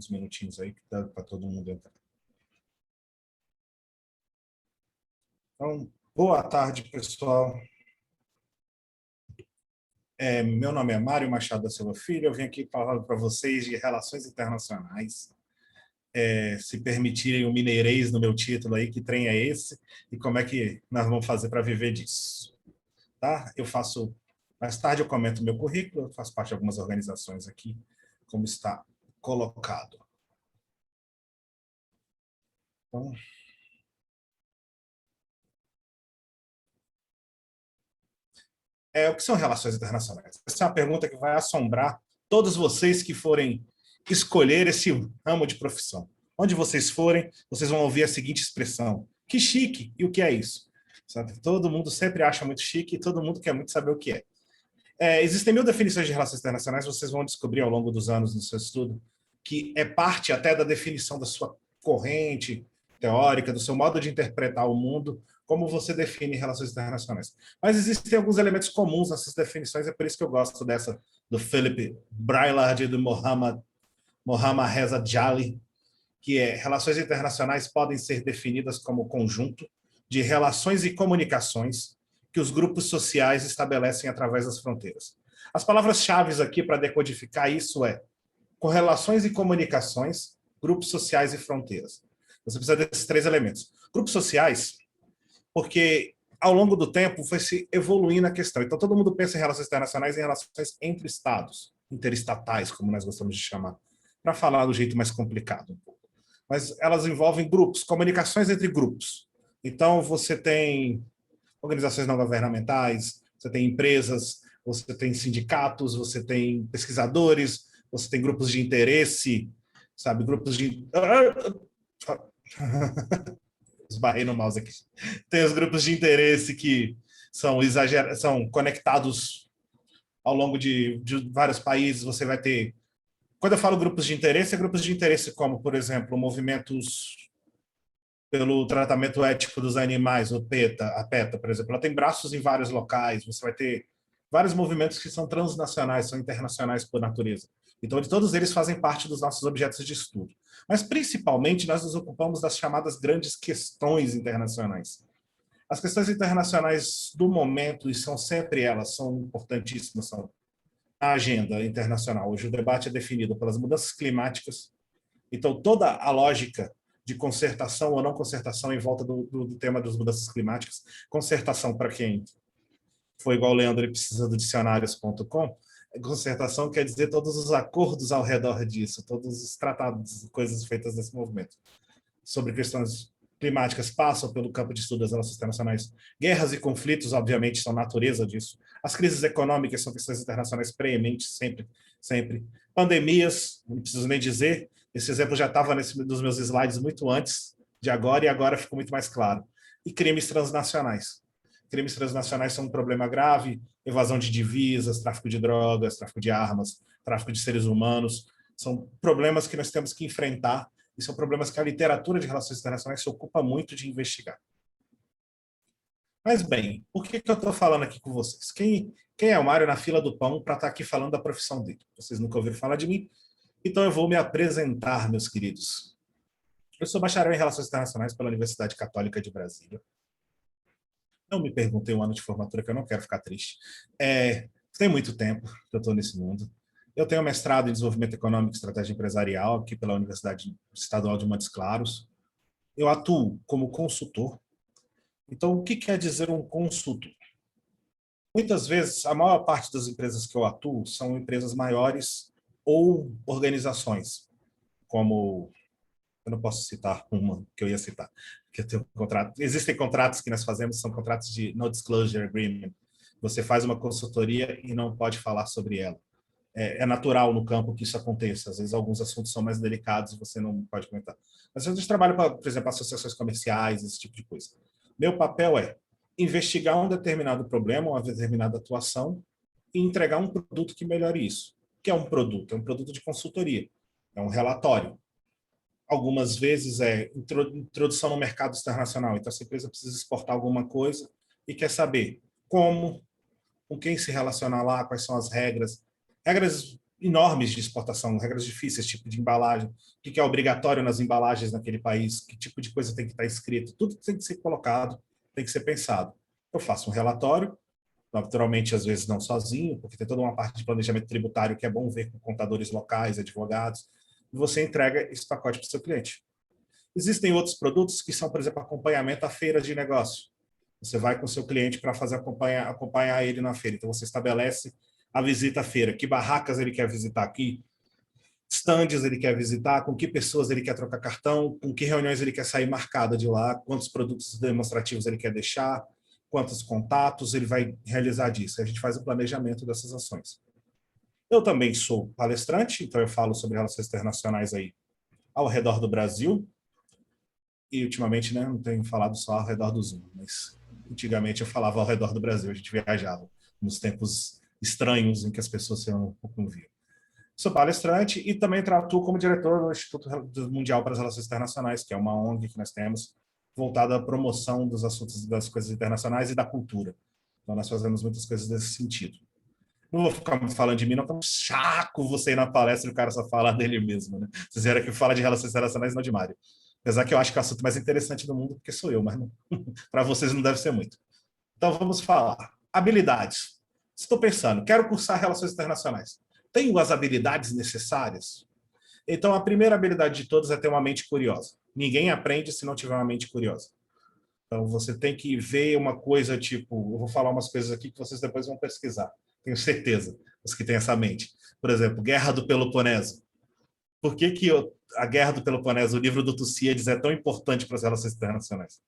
uns minutinhos aí, que dá para todo mundo entrar. Então, boa tarde, pessoal. Meu nome é Mário Machado da Silva Filho, eu vim aqui falar para vocês de relações internacionais. Se permitirem o mineirês no meu título aí, que trem é esse, e como é que nós vamos fazer para viver disso. Tá? Mais tarde eu comento meu currículo, eu faço parte de algumas organizações aqui, como está colocado. Então, o que são relações internacionais? Essa é uma pergunta que vai assombrar todos vocês que forem escolher esse ramo de profissão. Onde vocês forem, vocês vão ouvir a seguinte expressão: que chique! E o que é isso? Sabe? Todo mundo sempre acha muito chique e todo mundo quer muito saber o que é. Existem 1000 definições de relações internacionais, vocês vão descobrir ao longo dos anos no seu estudo, que é parte até da definição da sua corrente teórica, do seu modo de interpretar o mundo, como você define relações internacionais. Mas existem alguns elementos comuns nessas definições, é por isso que eu gosto dessa do Philip Braillard e do Mohammad Reza Jali, que relações internacionais podem ser definidas como conjunto de relações e comunicações que os grupos sociais estabelecem através das fronteiras. As palavras-chave aqui para decodificar isso correlações e comunicações, grupos sociais e fronteiras. Você precisa desses 3 elementos. Grupos sociais, porque ao longo do tempo foi se evoluindo a questão. Então todo mundo pensa em relações internacionais, em relações entre estados, interestatais, como nós gostamos de chamar, para falar do jeito mais complicado um pouco. Mas elas envolvem grupos, comunicações entre grupos. Então você tem organizações não governamentais, você tem empresas, você tem sindicatos, você tem pesquisadores, você tem grupos de interesse, sabe? Grupos de... Esbarrei no mouse aqui. Tem os grupos de interesse que são conectados ao longo de vários países. Você vai ter... Quando eu falo grupos de interesse, é grupos de interesse como, por exemplo, movimentos pelo tratamento ético dos animais, a PETA, por exemplo, ela tem braços em vários locais, você vai ter vários movimentos que são transnacionais, são internacionais por natureza. Então, todos eles fazem parte dos nossos objetos de estudo. Mas, principalmente, nós nos ocupamos das chamadas grandes questões internacionais. As questões internacionais do momento, e são sempre elas, são importantíssimas, são a agenda internacional. Hoje o debate é definido pelas mudanças climáticas, então toda a lógica de concertação ou não concertação em volta do tema das mudanças climáticas. Concertação, para quem foi igual o Leandro e precisa do dicionários.com, concertação quer dizer todos os acordos ao redor disso, todos os tratados, coisas feitas nesse movimento. Sobre questões climáticas passam pelo campo de estudo das relações internacionais. Guerras e conflitos, obviamente, são natureza disso. As crises econômicas são questões internacionais preementes, sempre, sempre. Pandemias, não preciso nem dizer, esse exemplo já estava nos meus slides muito antes de agora, e agora ficou muito mais claro. E crimes transnacionais. Crimes transnacionais são um problema grave, evasão de divisas, tráfico de drogas, tráfico de armas, tráfico de seres humanos. São problemas que nós temos que enfrentar, e são problemas que a literatura de relações internacionais se ocupa muito de investigar. Mas, bem, por que eu estou falando aqui com vocês? Quem é o Mário na fila do pão para estar aqui falando da profissão dele? Vocês nunca ouviram falar de mim? Então eu vou me apresentar, meus queridos. Eu sou bacharel em Relações Internacionais pela Universidade Católica de Brasília. Não me perguntei um ano de formatura, que eu não quero ficar triste. Tem muito tempo que eu estou nesse mundo. Eu tenho mestrado em Desenvolvimento Econômico e Estratégia Empresarial aqui pela Universidade Estadual de Montes Claros. Eu atuo como consultor. Então, o que quer dizer um consultor? Muitas vezes, a maior parte das empresas que eu atuo são empresas maiores ou organizações, como... Eu não posso citar uma que eu ia citar, que eu tenho um contrato. Existem contratos que nós fazemos, são contratos de no disclosure agreement. Você faz uma consultoria e não pode falar sobre ela. É natural no campo que isso aconteça. Às vezes alguns assuntos são mais delicados e você não pode comentar. Mas a gente trabalha para, por exemplo, associações comerciais, esse tipo de coisa. Meu papel é investigar um determinado problema, uma determinada atuação e entregar um produto que melhore isso. O que é um produto? É um produto de consultoria. É um relatório. Algumas vezes introdução no mercado internacional. Então, essa empresa precisa exportar alguma coisa e quer saber como, com quem se relacionar lá, quais são as regras enormes de exportação, regras difíceis, tipo de embalagem, o que é obrigatório nas embalagens naquele país, que tipo de coisa tem que estar escrito, tudo tem que ser colocado, tem que ser pensado. Eu faço um relatório, naturalmente, às vezes não sozinho, porque tem toda uma parte de planejamento tributário que é bom ver com contadores locais, advogados, e você entrega esse pacote para o seu cliente. Existem outros produtos que são, por exemplo, acompanhamento a feiras de negócio. Você vai com o seu cliente para fazer acompanhar ele na feira. Então, você estabelece a visita à feira. Que barracas ele quer visitar aqui? Stands ele quer visitar? Com que pessoas ele quer trocar cartão? Com que reuniões ele quer sair marcada de lá? Quantos produtos demonstrativos ele quer deixar? Quantos contatos ele vai realizar disso? A gente faz o planejamento dessas ações. Eu também sou palestrante, então eu falo sobre relações internacionais aí ao redor do Brasil. E ultimamente, né, não tenho falado só ao redor do Zoom, mas antigamente eu falava ao redor do Brasil, a gente viajava nos tempos estranhos em que as pessoas se não viam. Sou palestrante e também atuo como diretor do Instituto Mundial para as Relações Internacionais, que é uma ONG que nós temos voltada à promoção dos assuntos das coisas internacionais e da cultura. Então, nós fazemos muitas coisas nesse sentido. Não vou ficar falando de mim, não, porque é chaco você ir na palestra e o cara só fala dele mesmo, né? Vocês viram que fala de relações internacionais, não de Mário. Apesar que eu acho que é o assunto mais interessante do mundo, porque sou eu, mas para vocês não deve ser muito. Então, vamos falar. Habilidades. Estou pensando, quero cursar relações internacionais. Tenho as habilidades necessárias? Então, a primeira habilidade de todas é ter uma mente curiosa. Ninguém aprende se não tiver uma mente curiosa. Então, você tem que ver uma coisa tipo... Eu vou falar umas coisas aqui que vocês depois vão pesquisar. Tenho certeza, os que têm essa mente. Por exemplo, Guerra do Peloponeso. Por que a Guerra do Peloponeso, o livro do Tucídides, é tão importante para as relações internacionais?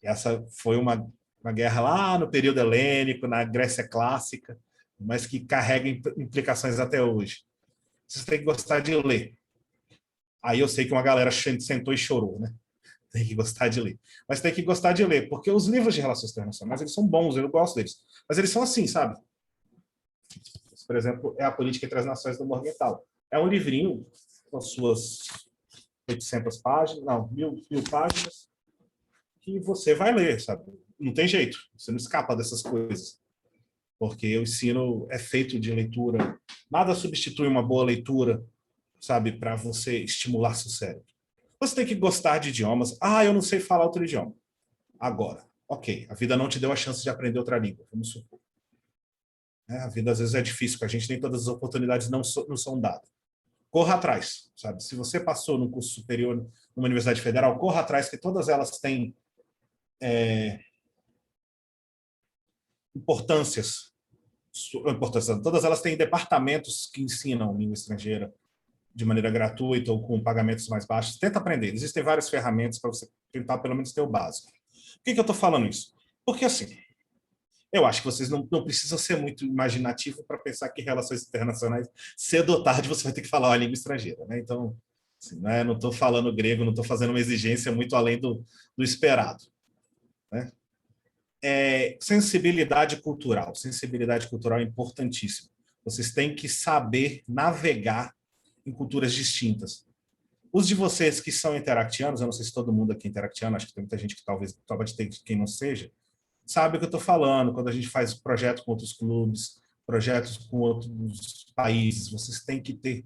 Essa foi uma guerra lá no período helênico, na Grécia clássica, mas que carrega implicações até hoje. Você tem que gostar de ler. Aí eu sei que uma galera sentou e chorou, né? Tem que gostar de ler. Mas tem que gostar de ler, porque os livros de relações internacionais, eles são bons, eu gosto deles. Mas eles são assim, sabe? Por exemplo, é a Política entre as Nações do Morgenthau. É um livrinho com suas 800 páginas, não, mil páginas, que você vai ler, sabe? Não tem jeito, você não escapa dessas coisas. Porque o ensino é feito de leitura. Nada substitui uma boa leitura, sabe, para você estimular seu cérebro. Você tem que gostar de idiomas. Ah, eu não sei falar outro idioma. Agora, ok, a vida não te deu a chance de aprender outra língua, vamos supor. A vida às vezes é difícil, a gente nem todas as oportunidades não são dadas. Corra atrás, sabe? Se você passou no curso superior numa universidade federal, corra atrás, que todas elas têm importâncias. Todas elas têm departamentos que ensinam língua estrangeira de maneira gratuita ou com pagamentos mais baixos. Tenta aprender. Existem várias ferramentas para você tentar pelo menos ter o básico. Por que eu estou falando isso? Porque assim, eu acho que vocês não precisam ser muito imaginativos para pensar que relações internacionais, cedo ou tarde, você vai ter que falar uma língua estrangeira, né? Então, assim, né? Não estou falando grego, não estou fazendo uma exigência muito além do esperado, né? Sensibilidade cultural. Sensibilidade cultural é importantíssima. Vocês têm que saber navegar em culturas distintas. Os de vocês que são interactianos, eu não sei se todo mundo aqui é interactiano, acho que tem muita gente que talvez tenha quem não seja, sabe o que eu estou falando, quando a gente faz projeto com outros clubes, projetos com outros países, vocês têm que ter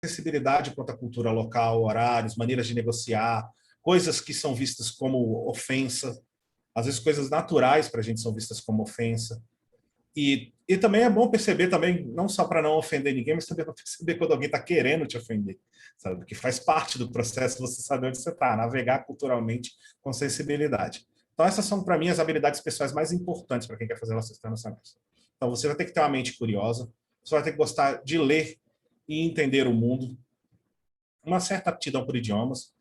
sensibilidade quanto à cultura local, horários, maneiras de negociar, coisas que são vistas como ofensa, às vezes coisas naturais para a gente são vistas como ofensa. E também é bom perceber também, não só para não ofender ninguém, mas também para perceber quando alguém está querendo te ofender, sabe? Porque faz parte do processo você saber onde você está, navegar culturalmente com sensibilidade. Então, essas são, para mim, as habilidades pessoais mais importantes para quem quer fazer relações internacionais. Então, você vai ter que ter uma mente curiosa, você vai ter que gostar de ler e entender o mundo, uma certa aptidão por idiomas.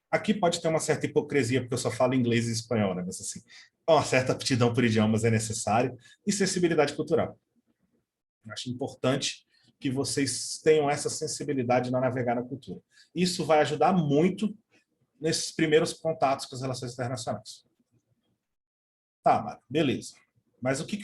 Aqui pode ter uma certa hipocrisia, porque eu só falo inglês e espanhol, né? Mas, assim, uma certa aptidão por idiomas é necessária e sensibilidade cultural. Eu acho importante que vocês tenham essa sensibilidade na navegar na cultura. Isso vai ajudar muito nesses primeiros contatos com as relações internacionais. Tá, Mário, beleza. Mas o que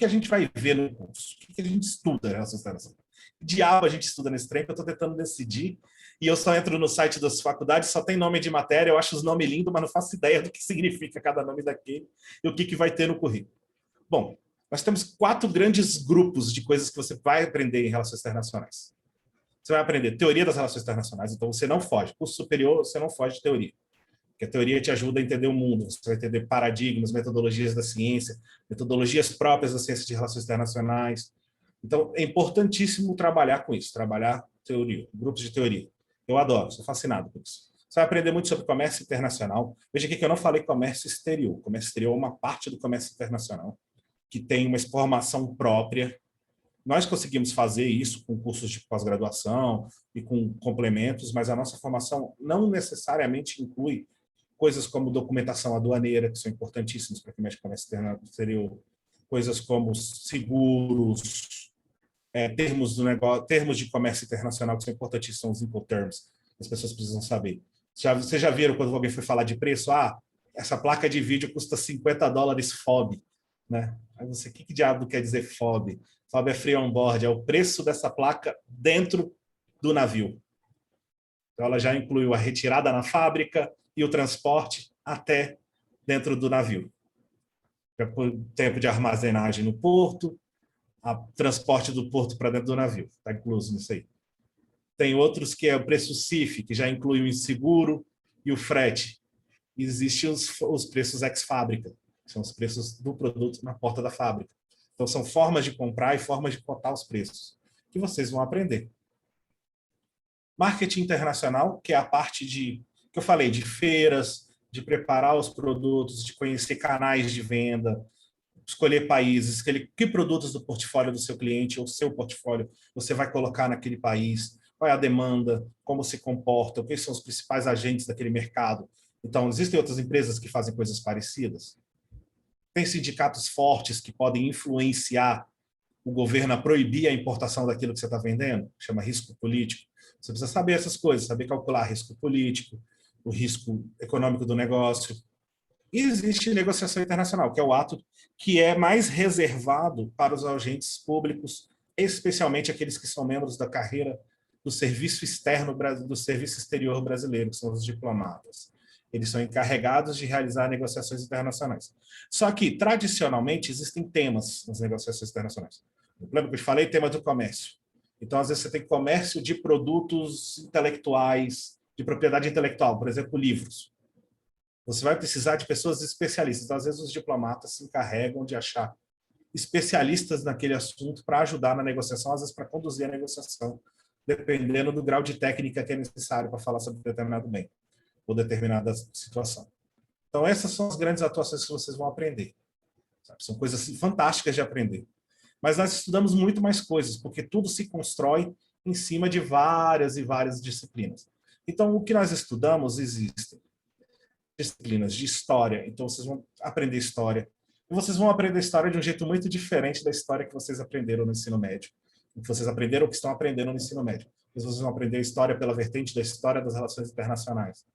a gente vai ver no curso? O que a gente estuda em relações internacionais? Que diabo a gente estuda nesse trem que eu estou tentando decidir, e eu só entro no site das faculdades, só tem nome de matéria, eu acho os nomes lindos, mas não faço ideia do que significa cada nome daquele e o que vai ter no currículo. Bom, Nós temos 4 grandes grupos de coisas que você vai aprender em relações internacionais. Você vai aprender teoria das relações internacionais, então você não foge. Curso superior, você não foge de teoria. Porque a teoria te ajuda a entender o mundo, você vai entender paradigmas, metodologias da ciência, metodologias próprias da ciência de relações internacionais. Então, é importantíssimo trabalhar com isso, trabalhar teoria, grupos de teoria. Eu adoro, sou fascinado por isso. Você vai aprender muito sobre comércio internacional. Veja aqui que eu não falei comércio exterior. Comércio exterior é uma parte do comércio internacional, que tem uma formação própria. Nós conseguimos fazer isso com cursos de pós-graduação e com complementos, mas a nossa formação não necessariamente inclui coisas como documentação aduaneira, que são importantíssimas para quem mexe com comércio exterior, coisas como seguros, termos do negócio, termos de comércio internacional que são importantíssimos, são os Incoterms, as pessoas precisam saber. Vocês já viram quando alguém foi falar de preço? Ah, essa placa de vídeo custa $50 FOB, né? Aí você, o que diabo quer dizer FOB? FOB é free on board, é o preço dessa placa dentro do navio. Então ela já incluiu a retirada na fábrica e o transporte até dentro do navio. Tempo de armazenagem no porto, transporte do porto para dentro do navio, está incluso nisso aí. Tem outros que é o preço CIF, que já inclui o seguro e o frete. Existem os preços ex-fábrica, que são os preços do produto na porta da fábrica. Então, são formas de comprar e formas de cotar os preços, que vocês vão aprender. Marketing internacional, que é a parte que eu falei, de feiras, de preparar os produtos, de conhecer canais de venda, escolher países, que produtos do portfólio do seu cliente ou seu portfólio você vai colocar naquele país, qual é a demanda, como se comporta, quais são os principais agentes daquele mercado. Então, existem outras empresas que fazem coisas parecidas? Tem sindicatos fortes que podem influenciar o governo a proibir a importação daquilo que você está vendendo? Chama risco político. Você precisa saber essas coisas, saber calcular risco político, o risco econômico do negócio. E existe negociação internacional, que é o ato que é mais reservado para os agentes públicos, especialmente aqueles que são membros da carreira do serviço externo, do serviço exterior brasileiro, que são os diplomatas. Eles são encarregados de realizar negociações internacionais. Só que, tradicionalmente, existem temas nas negociações internacionais. Lembra que eu te falei? Tema do comércio. Então, às vezes, você tem comércio de produtos intelectuais, de propriedade intelectual, por exemplo, livros. Você vai precisar de pessoas especialistas. Então, às vezes, os diplomatas se encarregam de achar especialistas naquele assunto para ajudar na negociação, às vezes para conduzir a negociação, dependendo do grau de técnica que é necessário para falar sobre determinado bem ou determinada situação. Então, essas são as grandes atuações que vocês vão aprender. Sabe? São coisas fantásticas de aprender. Mas nós estudamos muito mais coisas, porque tudo se constrói em cima de várias e várias disciplinas. Então, o que nós estudamos existem disciplinas de história, então vocês vão aprender história. E vocês vão aprender história de um jeito muito diferente da história que vocês aprenderam no ensino médio. Que vocês aprenderam ou que estão aprendendo no ensino médio. Mas vocês vão aprender história pela vertente da história das relações internacionais.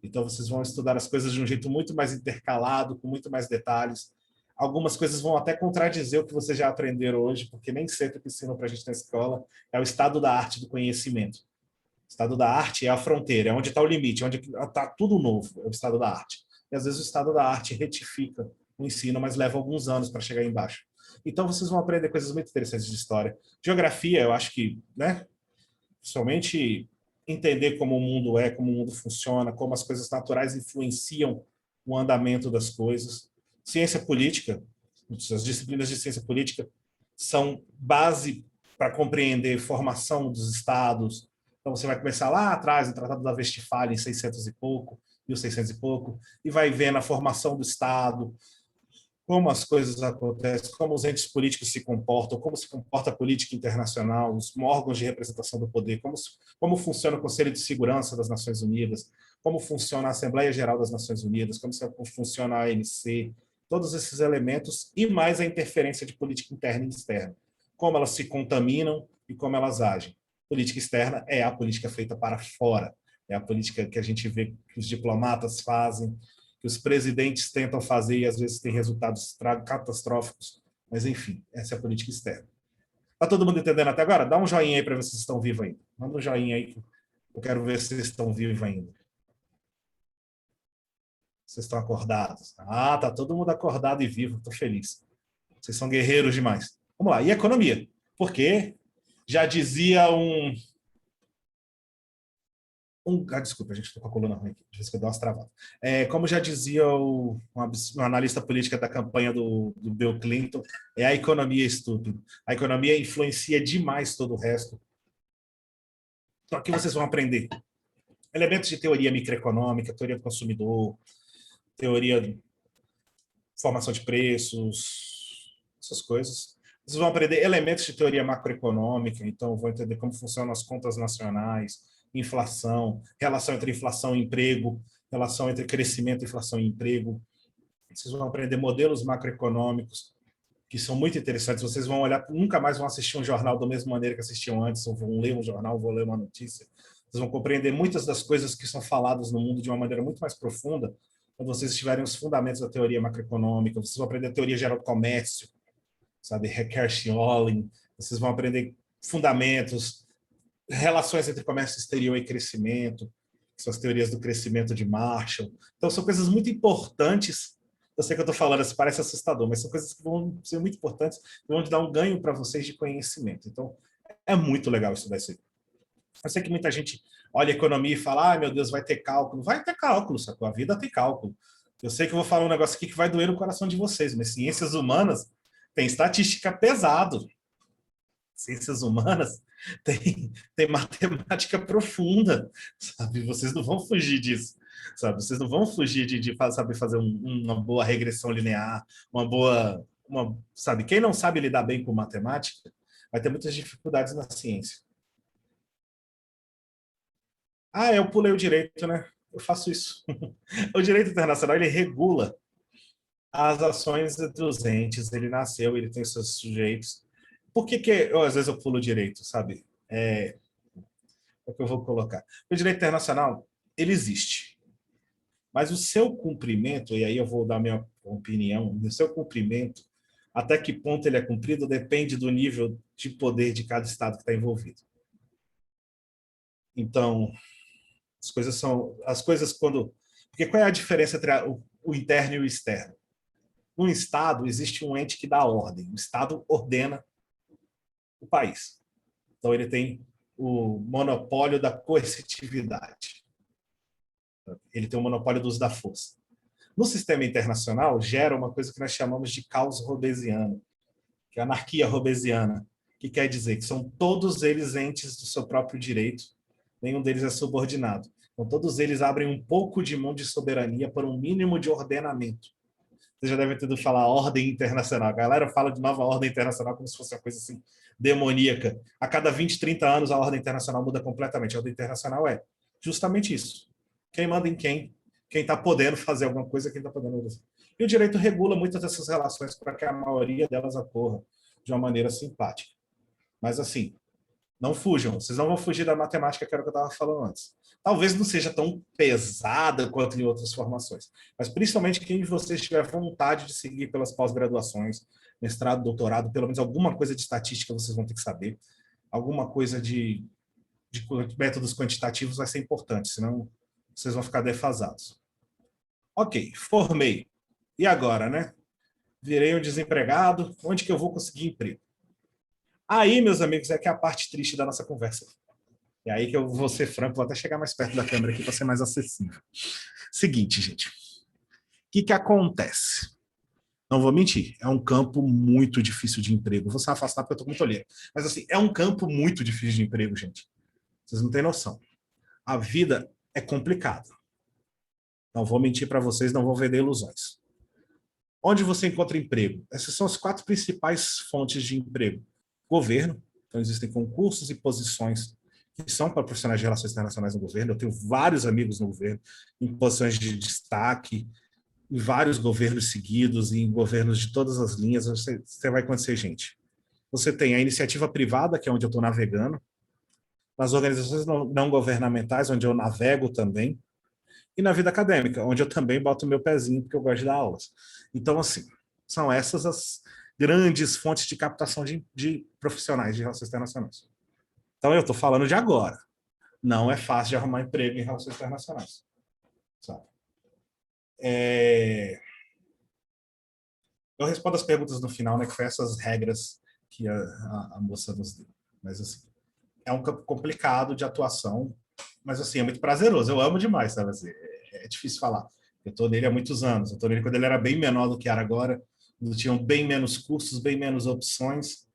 Então vocês vão estudar as coisas de um jeito muito mais intercalado, com muito mais detalhes. Algumas coisas vão até contradizer o que vocês já aprenderam hoje, porque nem sempre o que ensinam para a gente na escola é o estado da arte do conhecimento. O estado da arte é a fronteira, é onde está o limite, onde está tudo novo, é o estado da arte. E às vezes o estado da arte retifica o ensino, mas leva alguns anos para chegar embaixo. Então vocês vão aprender coisas muito interessantes de história. Geografia, eu acho que, né, somente entender como o mundo é, como o mundo funciona, como as coisas naturais influenciam o andamento das coisas. Ciência política, as disciplinas de ciência política são base para compreender formação dos estados. Então, você vai começar lá atrás, no Tratado da Westfália, em 600 e pouco, 1600 e pouco, e vai vendo a formação do Estado, como as coisas acontecem, como os entes políticos se comportam, como se comporta a política internacional, os órgãos de representação do poder, como funciona o Conselho de Segurança das Nações Unidas, como funciona a Assembleia Geral das Nações Unidas, como funciona a ANC, todos esses elementos, e mais a interferência de política interna e externa, como elas se contaminam e como elas agem. Política externa é a política feita para fora, é a política que a gente vê que os diplomatas fazem, que os presidentes tentam fazer e às vezes tem resultados catastróficos, mas enfim, essa é a política externa. Está todo mundo entendendo até agora? Dá um joinha aí para ver se vocês estão vivos ainda. Manda um joinha aí, eu quero ver se vocês estão vivos ainda. Vocês estão acordados? Ah, tá todo mundo acordado e vivo, estou feliz. Vocês são guerreiros demais. Vamos lá. E economia? Porque já dizia desculpa, a gente está com a coluna ruim aqui, de vez que eu dou umas travadas. Como já dizia um analista política da campanha do Bill Clinton, é a economia estúpida. A economia influencia demais todo o resto. Então, aqui vocês vão aprender elementos de teoria microeconômica, teoria do consumidor, teoria de formação de preços, essas coisas. Vocês vão aprender elementos de teoria macroeconômica, então vão entender como funcionam as contas nacionais, inflação, relação entre inflação e emprego, relação entre crescimento, inflação e emprego. Vocês vão aprender modelos macroeconômicos, que são muito interessantes. Vocês vão olhar, nunca mais vão assistir um jornal da mesma maneira que assistiam antes, ou vão ler um jornal, vão ler uma notícia. Vocês vão compreender muitas das coisas que são faladas no mundo de uma maneira muito mais profunda quando vocês tiverem os fundamentos da teoria macroeconômica. Vocês vão aprender a teoria geral do comércio, sabe, Recursion, vocês vão aprender fundamentos, relações entre comércio exterior e crescimento, que são as teorias do crescimento de Marshall. Então, são coisas muito importantes. Eu sei que eu estou falando, isso parece assustador, mas são coisas que vão ser muito importantes e vão dar um ganho para vocês de conhecimento. Então, é muito legal estudar isso aí. Eu sei que muita gente olha a economia e fala, meu Deus, vai ter cálculo. Vai ter cálculo, sacou? A vida tem cálculo. Eu sei que eu vou falar um negócio aqui que vai doer no coração de vocês, mas ciências humanas tem estatística pesado. Ciências humanas tem matemática profunda, sabe? Vocês não vão fugir disso, sabe? Vocês não vão fugir de saber fazer uma boa regressão linear, sabe? Quem não sabe lidar bem com matemática vai ter muitas dificuldades na ciência. Eu pulei o direito, né? Eu faço isso. O direito internacional, ele regula as ações dos entes, ele nasceu, ele tem seus sujeitos. Por que às vezes eu pulo direito, sabe? O que eu vou colocar. O direito internacional, ele existe. Mas o seu cumprimento, e aí eu vou dar minha opinião, o seu cumprimento, até que ponto ele é cumprido, depende do nível de poder de cada estado que está envolvido. Então, porque qual é a diferença entre o interno e o externo? No Estado, existe um ente que dá ordem. O Estado ordena o país. Então, ele tem o monopólio da coercitividade. Ele tem o monopólio do uso da força. No sistema internacional, gera uma coisa que nós chamamos de caos robesiano, que é a anarquia robesiana, que quer dizer que são todos eles entes do seu próprio direito, nenhum deles é subordinado. Então, todos eles abrem um pouco de mão de soberania por um mínimo de ordenamento. Você já deve ter ouvido falar ordem internacional. A galera fala de nova ordem internacional como se fosse uma coisa assim demoníaca. A cada 20, 30 anos a ordem internacional muda completamente. A ordem internacional é justamente isso. Quem manda em quem está podendo fazer alguma coisa, quem está podendo fazer. E o direito regula muitas dessas relações para que a maioria delas ocorra de uma maneira simpática. Mas assim, não fujam. Vocês não vão fugir da matemática, que era o que eu estava falando antes. Talvez não seja tão pesada quanto em outras formações, mas principalmente quem de vocês tiver vontade de seguir pelas pós-graduações, mestrado, doutorado, pelo menos alguma coisa de estatística vocês vão ter que saber, alguma coisa de métodos quantitativos vai ser importante, senão vocês vão ficar defasados. Ok, formei. E agora, né? Virei um desempregado, onde que eu vou conseguir emprego? Aí, meus amigos, é que é a parte triste da nossa conversa. É aí que eu vou ser franco, vou até chegar mais perto da câmera aqui para ser mais acessível. Seguinte, gente. O que acontece? Não vou mentir, é um campo muito difícil de emprego. Vou se afastar porque eu estou muito olheiro. Mas assim, é um campo muito difícil de emprego, gente. Vocês não têm noção. A vida é complicada. Não vou mentir para vocês, não vou vender ilusões. Onde você encontra emprego? Essas são as 4 principais fontes de emprego. Governo, então existem concursos e posições que são para profissionais de relações internacionais no governo. Eu tenho vários amigos no governo, em posições de destaque, em vários governos seguidos, e em governos de todas as linhas. Você vai conhecer gente. Você tem a iniciativa privada, que é onde eu estou navegando, nas organizações não governamentais, onde eu navego também, e na vida acadêmica, onde eu também boto meu pezinho, porque eu gosto de dar aulas. Então, assim, são essas as grandes fontes de captação de profissionais de relações internacionais. Então, eu estou falando de agora. Não é fácil de arrumar emprego em relações internacionais. Sabe? Eu respondo as perguntas no final, né? Que foi essas regras que a moça nos deu. Mas, assim, é um campo complicado de atuação, mas, assim, é muito prazeroso. Eu amo demais, sabe? Assim, é difícil falar. Eu estou nele há muitos anos. Eu estou nele quando ele era bem menor do que era agora, quando tinham bem menos cursos, bem menos opções.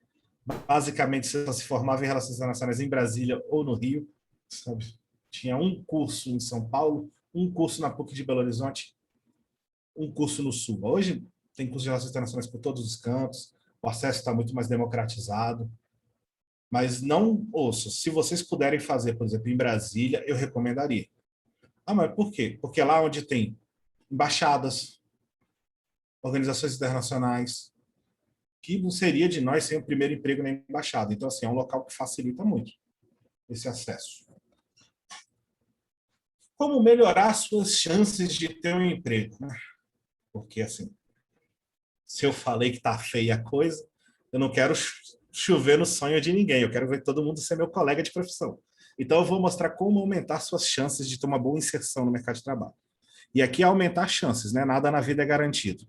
Basicamente, você só se formava em Relações Internacionais em Brasília ou no Rio, sabe? Tinha um curso em São Paulo, um curso na PUC de Belo Horizonte, um curso no Sul. Hoje tem curso de Relações Internacionais por todos os cantos, o acesso está muito mais democratizado, mas não ouço. Se vocês puderem fazer, por exemplo, em Brasília, eu recomendaria. Ah, mas por quê? Porque é lá onde tem embaixadas, organizações internacionais, que não seria de nós sem o primeiro emprego na embaixada. Então, assim, é um local que facilita muito esse acesso. Como melhorar suas chances de ter um emprego, né? Porque, assim, se eu falei que tá feia a coisa, eu não quero chover no sonho de ninguém, eu quero ver todo mundo ser meu colega de profissão. Então, eu vou mostrar como aumentar suas chances de ter uma boa inserção no mercado de trabalho. E aqui é aumentar chances, né? Nada na vida é garantido.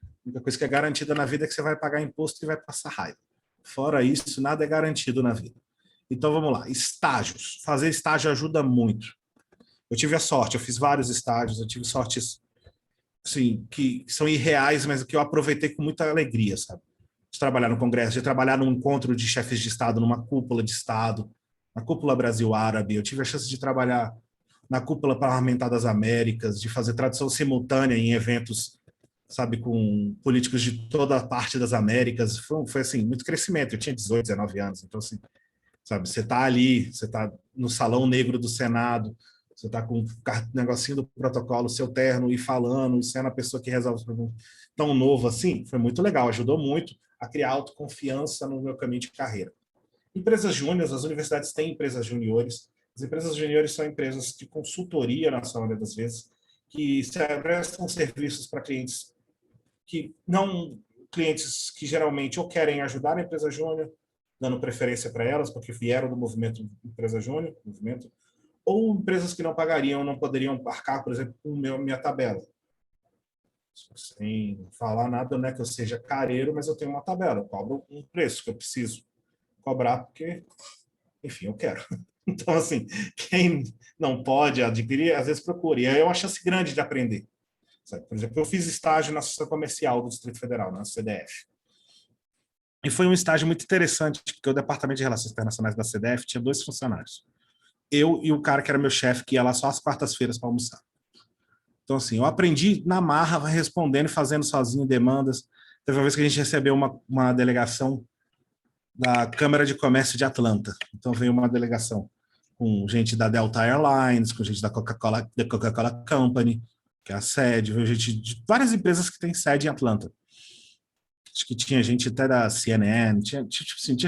A única coisa que é garantida na vida é que você vai pagar imposto e vai passar raiva. Fora isso, nada é garantido na vida. Então, vamos lá. Estágios. Fazer estágio ajuda muito. Eu tive a sorte, eu fiz vários estágios, eu tive sortes assim, que são irreais, mas que eu aproveitei com muita alegria, sabe? De trabalhar no Congresso, de trabalhar num encontro de chefes de Estado, numa cúpula de Estado, na cúpula Brasil-Árabe. Eu tive a chance de trabalhar na cúpula parlamentar das Américas, de fazer tradução simultânea em eventos, sabe, com políticos de toda a parte das Américas. Foi assim, muito crescimento. Eu tinha 18, 19 anos, então, assim, sabe, você está ali, você está no Salão Negro do Senado, você está com o negocinho do protocolo, seu terno, e falando, e sendo a pessoa que resolve os problemas. Tão novo assim, foi muito legal, ajudou muito a criar autoconfiança no meu caminho de carreira. Empresas júniores, as universidades têm empresas juniores. As empresas juniores são empresas de consultoria, na sua maioria das vezes, que prestam serviços para clientes que não clientes que geralmente ou querem ajudar a empresa júnior, dando preferência para elas, porque vieram do movimento empresa júnior, movimento, ou empresas que não pagariam, não poderiam arcar, por exemplo, com minha tabela. Sem falar nada, né, que eu seja careiro, mas eu tenho uma tabela, eu cobro um preço que eu preciso cobrar, porque, enfim, eu quero. Então, assim, quem não pode adquirir, às vezes procura. E aí é uma chance grande de aprender. Sabe? Por exemplo, eu fiz estágio na Associação Comercial do Distrito Federal, na CDF. E foi um estágio muito interessante, porque o Departamento de Relações Internacionais da CDF tinha 2 funcionários. Eu e o cara que era meu chefe, que ia lá só às quartas-feiras para almoçar. Então, assim, eu aprendi na marra, respondendo e fazendo sozinho demandas. Teve uma vez que a gente recebeu uma delegação da Câmara de Comércio de Atlanta. Então, veio uma delegação com gente da Delta Airlines, com gente da Coca-Cola Company, que é a sede, veio gente de várias empresas que têm sede em Atlanta. Acho que tinha gente até da CNN, tinha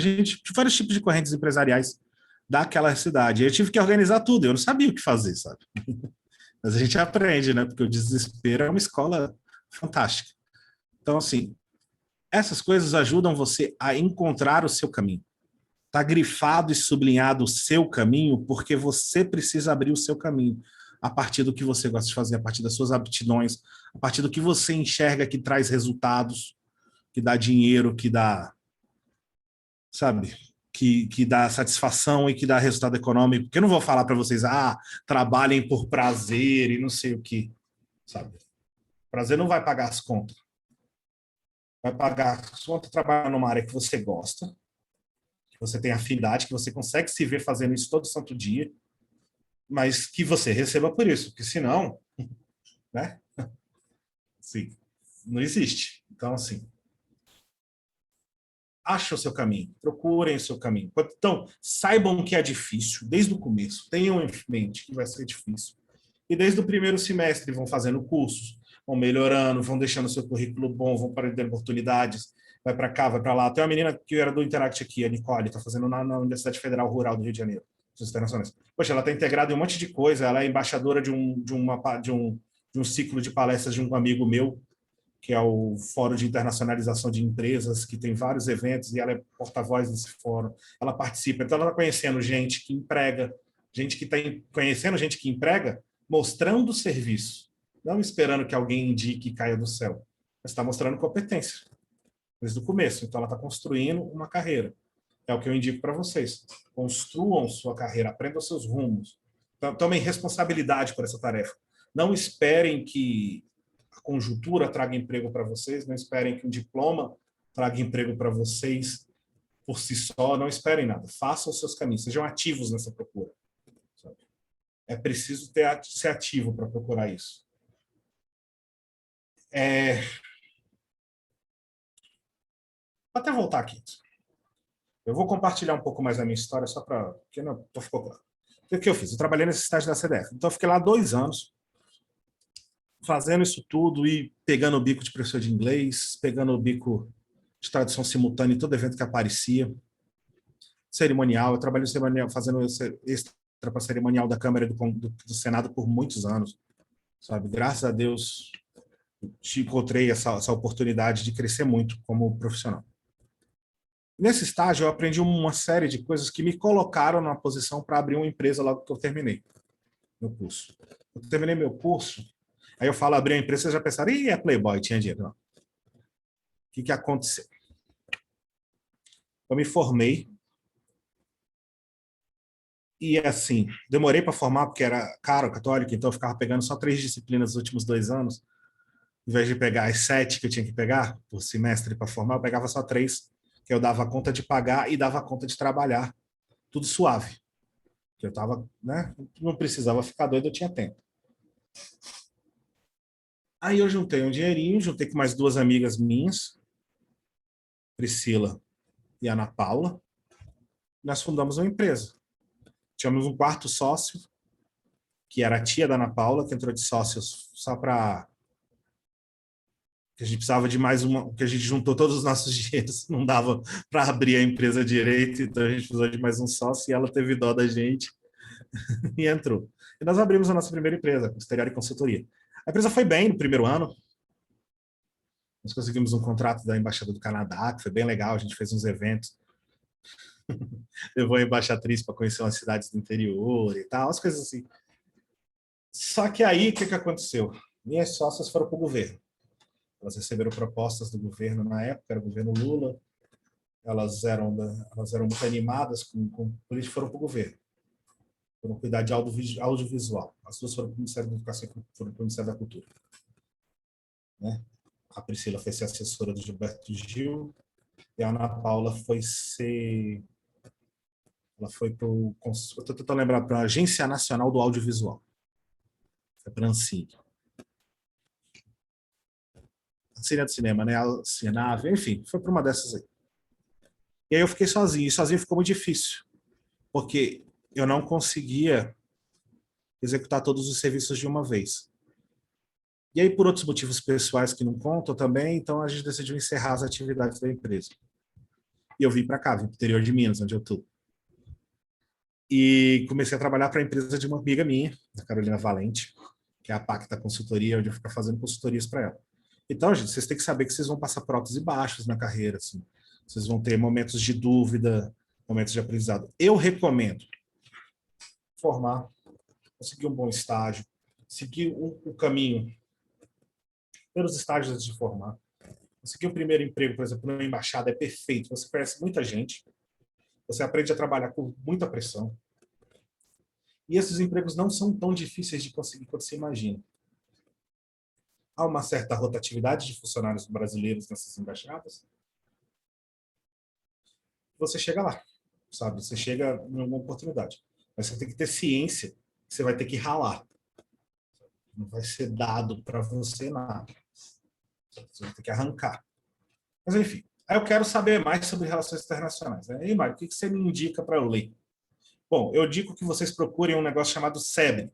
gente de vários tipos de correntes empresariais daquela cidade. Eu tive que organizar tudo, eu não sabia o que fazer, sabe? Mas a gente aprende, né? Porque o desespero é uma escola fantástica. Então, assim, essas coisas ajudam você a encontrar o seu caminho. Está grifado e sublinhado o seu caminho porque você precisa abrir o seu caminho a partir do que você gosta de fazer, a partir das suas aptidões, a partir do que você enxerga que traz resultados, que dá dinheiro, que dá, sabe, que dá satisfação e que dá resultado econômico. Porque eu não vou falar para vocês, trabalhem por prazer e não sei o que, sabe? Prazer não vai pagar as contas. Vai pagar as contas trabalhando numa área que você gosta, que você tem afinidade, que você consegue se ver fazendo isso todo santo dia, mas que você receba por isso, porque senão, né? Sim, não existe. Então, assim, achem o seu caminho, procurem o seu caminho. Então, saibam que é difícil desde o começo, tenham em mente que vai ser difícil. E desde o primeiro semestre vão fazendo cursos, vão melhorando, vão deixando o seu currículo bom, vão perdendo oportunidades, vai para cá, vai para lá. Tem uma menina que era do Interact aqui, a Nicole, está fazendo na Universidade Federal Rural do Rio de Janeiro, internacionais. Poxa, ela está integrada em um monte de coisa, ela é embaixadora de um ciclo de palestras de um amigo meu, que é o Fórum de Internacionalização de Empresas, que tem vários eventos, e ela é porta-voz desse fórum. Ela participa, então ela está conhecendo gente que emprega, gente que está conhecendo gente que emprega, mostrando o serviço, não esperando que alguém indique e caia do céu. está mostrando competência desde o começo. Então, ela está construindo uma carreira. É o que eu indico para vocês. Construam sua carreira, aprendam seus rumos. Tomem responsabilidade por essa tarefa. Não esperem que a conjuntura traga emprego para vocês, não esperem que um diploma traga emprego para vocês por si só, não esperem nada. Façam os seus caminhos, sejam ativos nessa procura. É preciso ser ativo para procurar isso. Vou até voltar aqui. Eu vou compartilhar um pouco mais da minha história, só para... Porque não ficou claro. O que eu fiz? Eu trabalhei nesse estágio da CDF. Então, eu fiquei lá 2 anos, fazendo isso tudo e pegando o bico de professor de inglês, pegando o bico de tradução simultânea em todo evento que aparecia. Cerimonial, eu trabalhei no cerimonial, fazendo extra para cerimonial da Câmara do Senado por muitos anos. Sabe? Graças a Deus, encontrei essa oportunidade de crescer muito como profissional. Nesse estágio, eu aprendi uma série de coisas que me colocaram numa posição para abrir uma empresa logo que eu terminei meu curso. Eu terminei meu curso, aí eu falo abrir a empresa, vocês já pensaram, ih, é Playboy, tinha dinheiro. Não. O que aconteceu? Eu me formei e, assim, demorei para formar porque era caro, católico, então eu ficava pegando só 3 disciplinas nos últimos 2 anos. Em vez de pegar as 7 que eu tinha que pegar por semestre para formar, eu pegava só 3, que eu dava conta de pagar e dava conta de trabalhar. Tudo suave. Eu tava, né? Não precisava ficar doido, eu tinha tempo. Aí eu juntei um dinheirinho, juntei com mais 2 amigas minhas, Priscila e Ana Paula. Nós fundamos uma empresa. Tínhamos um quarto sócio, que era a tia da Ana Paula, que entrou de sócios só para... que a gente precisava de mais uma, que a gente juntou todos os nossos dinheiros, não dava para abrir a empresa direito, então a gente precisou de mais um sócio e ela teve dó da gente e entrou. E nós abrimos a nossa primeira empresa, Exterior e Consultoria. A empresa foi bem no primeiro ano. Nós conseguimos um contrato da Embaixada do Canadá, que foi bem legal, a gente fez uns eventos. Levou a embaixatriz para conhecer umas cidades do interior e tal, as coisas assim. Só que aí, o que aconteceu? Minhas sócias foram para o governo. Elas receberam propostas do governo na época, era o governo Lula. Elas eram muito animadas por isso foram para o governo. Foram cuidar de audiovisual. As duas foram para o Ministério da Educação e foram para o Ministério da Cultura. Né? A Priscila foi ser assessora do Gilberto Gil e a Ana Paula foi ser... Ela foi para o... Estou tentando lembrar, para a Agência Nacional do Audiovisual. Foi para a Ancine. Ancine do cinema, né? A Cinave, enfim, foi para uma dessas aí. E aí eu fiquei sozinho. E sozinho ficou muito difícil. Porque eu não conseguia executar todos os serviços de uma vez. E aí, por outros motivos pessoais que não contam também, então a gente decidiu encerrar as atividades da empresa. E eu vim para cá, vim para o interior de Minas, onde eu estou. E comecei a trabalhar para a empresa de uma amiga minha, a Carolina Valente, que é a Pacta Consultoria, onde eu fico fazendo consultorias para ela. Então, gente, vocês têm que saber que vocês vão passar por altos e baixos na carreira. Assim. Vocês vão ter momentos de dúvida, momentos de aprendizado. Eu recomendo formar, conseguir um bom estágio, seguir o caminho pelos estágios antes de formar. Conseguir o primeiro emprego, por exemplo, numa embaixada é perfeito. Você conhece muita gente, você aprende a trabalhar com muita pressão. E esses empregos não são tão difíceis de conseguir quanto você imagina. Há uma certa rotatividade de funcionários brasileiros nessas embaixadas. Você chega lá, sabe? Você chega em alguma oportunidade. Mas você tem que ter ciência que você vai ter que ralar. Não vai ser dado para você nada. Você vai ter que arrancar. Mas, enfim. Aí eu quero saber mais sobre relações internacionais. Aí, Mário, o que você me indica para eu ler? Bom, eu digo que vocês procurem um negócio chamado SEBRE.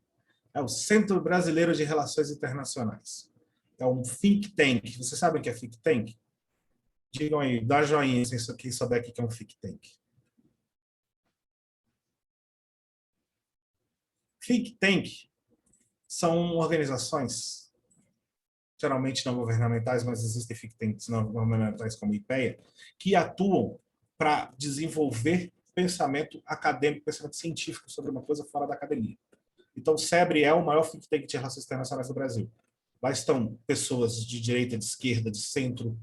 É o Centro Brasileiro de Relações Internacionais. É um think tank. Vocês sabem o que é think tank? Digam aí, dá joinha quem souber o que é um think tank. Think tank são organizações, geralmente não governamentais, mas existem think tanks não governamentais como o IPEA, que atuam para desenvolver pensamento acadêmico, pensamento científico sobre uma coisa fora da academia. Então, o SEBRE é o maior think tank de relações internacionais do Brasil. Lá estão pessoas de direita, de esquerda, de centro,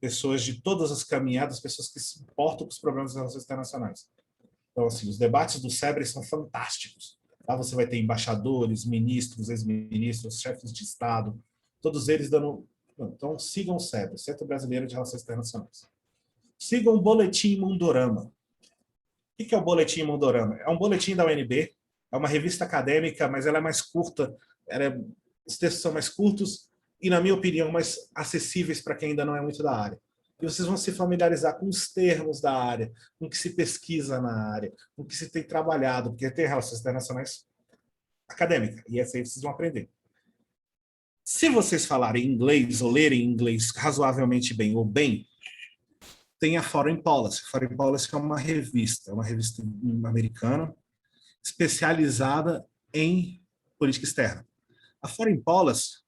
pessoas de todas as caminhadas, pessoas que se importam com os problemas das relações internacionais. Então, assim, os debates do SEBRE são fantásticos. Lá você vai ter embaixadores, ministros, ex-ministros, chefes de Estado, todos eles dando... Então, sigam o SEBRE, Centro Brasileiro de Relações Internacionais. Sigam o Boletim Mundorama. O que é o Boletim Mundorama? É um boletim da UNB, é uma revista acadêmica, mas ela é mais curta, os textos são mais curtos e, na minha opinião, mais acessíveis para quem ainda não é muito da área. E vocês vão se familiarizar com os termos da área, com o que se pesquisa na área, com o que se tem trabalhado, porque tem relações internacionais acadêmicas, e essa aí vocês vão aprender. Se vocês falarem inglês ou lerem inglês razoavelmente bem ou bem, tem a Foreign Policy. Foreign Policy é uma revista americana especializada em política externa. A Foreign Policy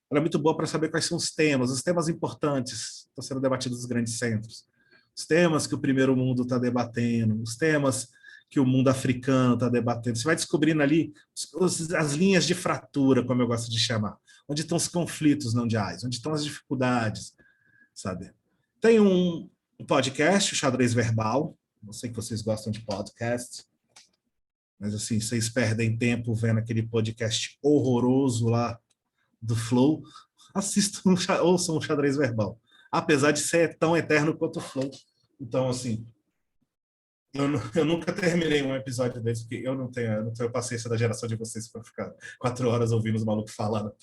ela é muito boa para saber quais são os temas importantes que estão sendo debatidos nos grandes centros, os temas que o primeiro mundo está debatendo, os temas que o mundo africano está debatendo. Você vai descobrindo ali as linhas de fratura, como eu gosto de chamar, onde estão os conflitos mundiais, onde estão as dificuldades, sabe? Tem um podcast, o Xadrez Verbal, não sei que vocês gostam de podcast, mas assim, vocês perdem tempo vendo aquele podcast horroroso lá do Flow, assistam, ouçam o Xadrez Verbal. Apesar de ser tão eterno quanto o Flow. Então, assim, eu nunca terminei um episódio desse, porque eu não tenho paciência da geração de vocês para ficar 4 horas ouvindo os malucos falando.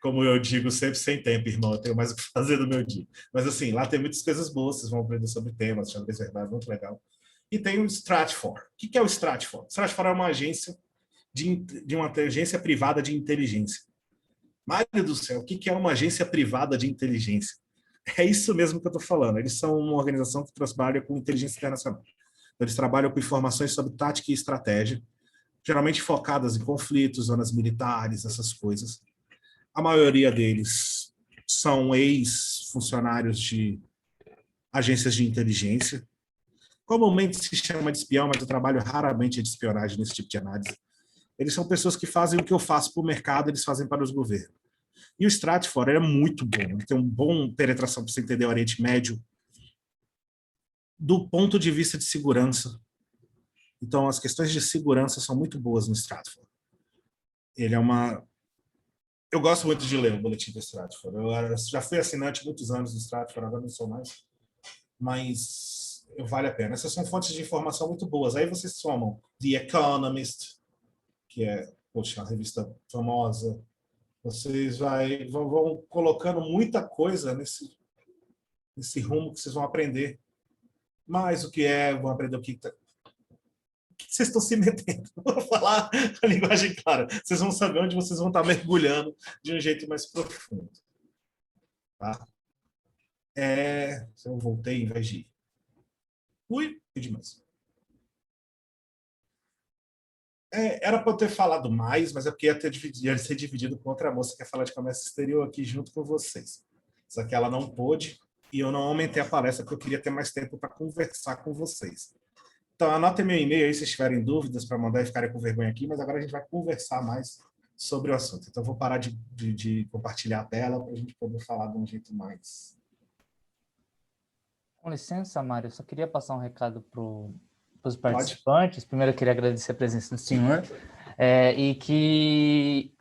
Como eu digo, sempre sem tempo, irmão. Eu tenho mais o que fazer no meu dia. Mas, assim, lá tem muitas coisas boas, vocês vão aprender sobre temas, Xadrez Verbal, é muito legal. E tem o Stratfor. O que é o Stratfor? O Stratfor é uma agência de uma agência privada de inteligência. Mário do céu, o que é uma agência privada de inteligência? É isso mesmo que eu estou falando. Eles são uma organização que trabalha com inteligência internacional. Eles trabalham com informações sobre tática e estratégia, geralmente focadas em conflitos, zonas militares, essas coisas. A maioria deles são ex-funcionários de agências de inteligência. Comumente se chama de espião, mas eu trabalho raramente de espionagem nesse tipo de análise. Eles são pessoas que fazem o que eu faço para o mercado, eles fazem para os governos. E o Stratfor é muito bom, ele tem uma boa penetração para você entender o Oriente Médio, do ponto de vista de segurança. Então, as questões de segurança são muito boas no Stratfor. Ele é uma... Eu gosto muito de ler o boletim do Stratfor. Eu já fui assinante há muitos anos do Stratfor, agora não sou mais. Mas vale a pena. Essas são fontes de informação muito boas. Aí vocês somam The Economist, que é, poxa, uma revista famosa. Vocês vão colocando muita coisa nesse rumo que vocês vão aprender. Mais o que é, vão aprender o que vocês estão se metendo. Vou falar a linguagem clara. Vocês vão saber onde vocês vão estar mergulhando de um jeito mais profundo. Tá? Eu voltei em vez de ir. Fui demais. Era para eu ter falado mais, mas é porque ia ser dividido com outra moça que ia falar de comércio exterior aqui junto com vocês. Só que ela não pôde e eu não aumentei a palestra porque eu queria ter mais tempo para conversar com vocês. Então, anotem meu e-mail aí se tiverem dúvidas para mandar e ficarem com vergonha aqui, mas agora a gente vai conversar mais sobre o assunto. Então, eu vou parar de compartilhar a tela para a gente poder falar de um jeito mais... Com licença, Mário, eu só queria passar um recado para os Pode. participantes. Primeiro, eu queria agradecer a presença do senhor e que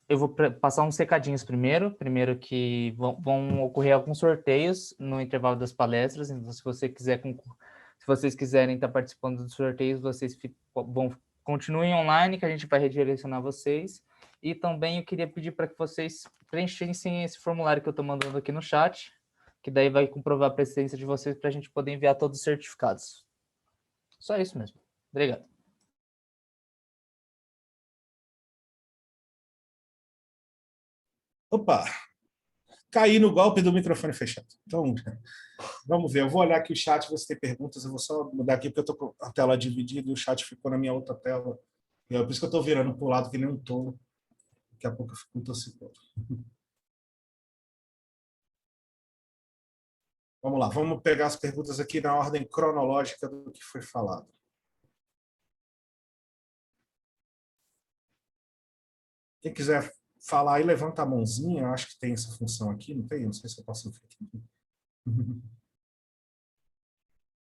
eu vou passar uns recadinhos primeiro. Primeiro que vão ocorrer alguns sorteios no intervalo das palestras, então se vocês quiserem estar participando dos sorteios, vocês continuem online, que a gente vai redirecionar vocês. E também eu queria pedir para que vocês preenchessem esse formulário que eu estou mandando aqui no chat, que daí vai comprovar a presença de vocês para a gente poder enviar todos os certificados. Só isso mesmo. Obrigado. Opa! Caí no golpe do microfone fechado. Então, vamos ver. Eu vou olhar aqui o chat, ver se tem perguntas. Eu vou só mudar aqui, porque eu estou com a tela dividida e o chat ficou na minha outra tela. E é por isso que eu estou virando para o lado que nem um tolo. Daqui a pouco eu fico tossicando. Vamos lá, vamos pegar as perguntas aqui na ordem cronológica do que foi falado. Quem quiser falar e levanta a mãozinha, eu acho que tem essa função aqui, não tem? Não sei se eu posso ver aqui.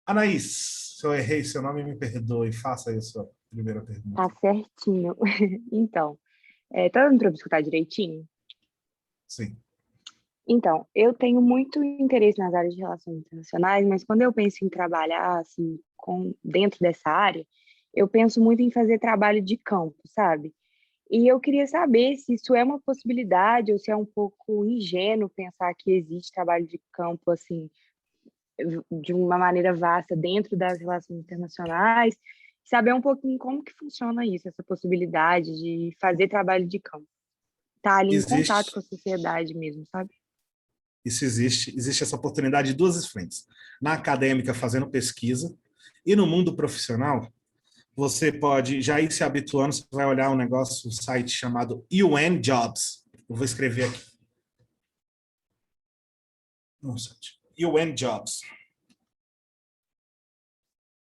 Anaís, se eu errei seu nome, me perdoe, faça aí a sua primeira Tá pergunta. certinho. Então, tá dando para escutar direitinho? Sim. Então, eu tenho muito interesse nas áreas de relações internacionais, mas quando eu penso em trabalhar assim, dentro dessa área, eu penso muito em fazer trabalho de campo, sabe? E eu queria saber se isso é uma possibilidade ou se é um pouco ingênuo pensar que existe trabalho de campo assim, de uma maneira vasta dentro das relações internacionais, saber um pouquinho como que funciona isso, essa possibilidade de fazer trabalho de campo. Tá ali em contato com Existe, a sociedade mesmo, sabe? isso existe, existe essa oportunidade de duas frentes. Na acadêmica, fazendo pesquisa, e no mundo profissional, você pode já ir se habituando, você vai olhar um negócio, um site chamado UN Jobs. Eu vou escrever aqui. UN Jobs.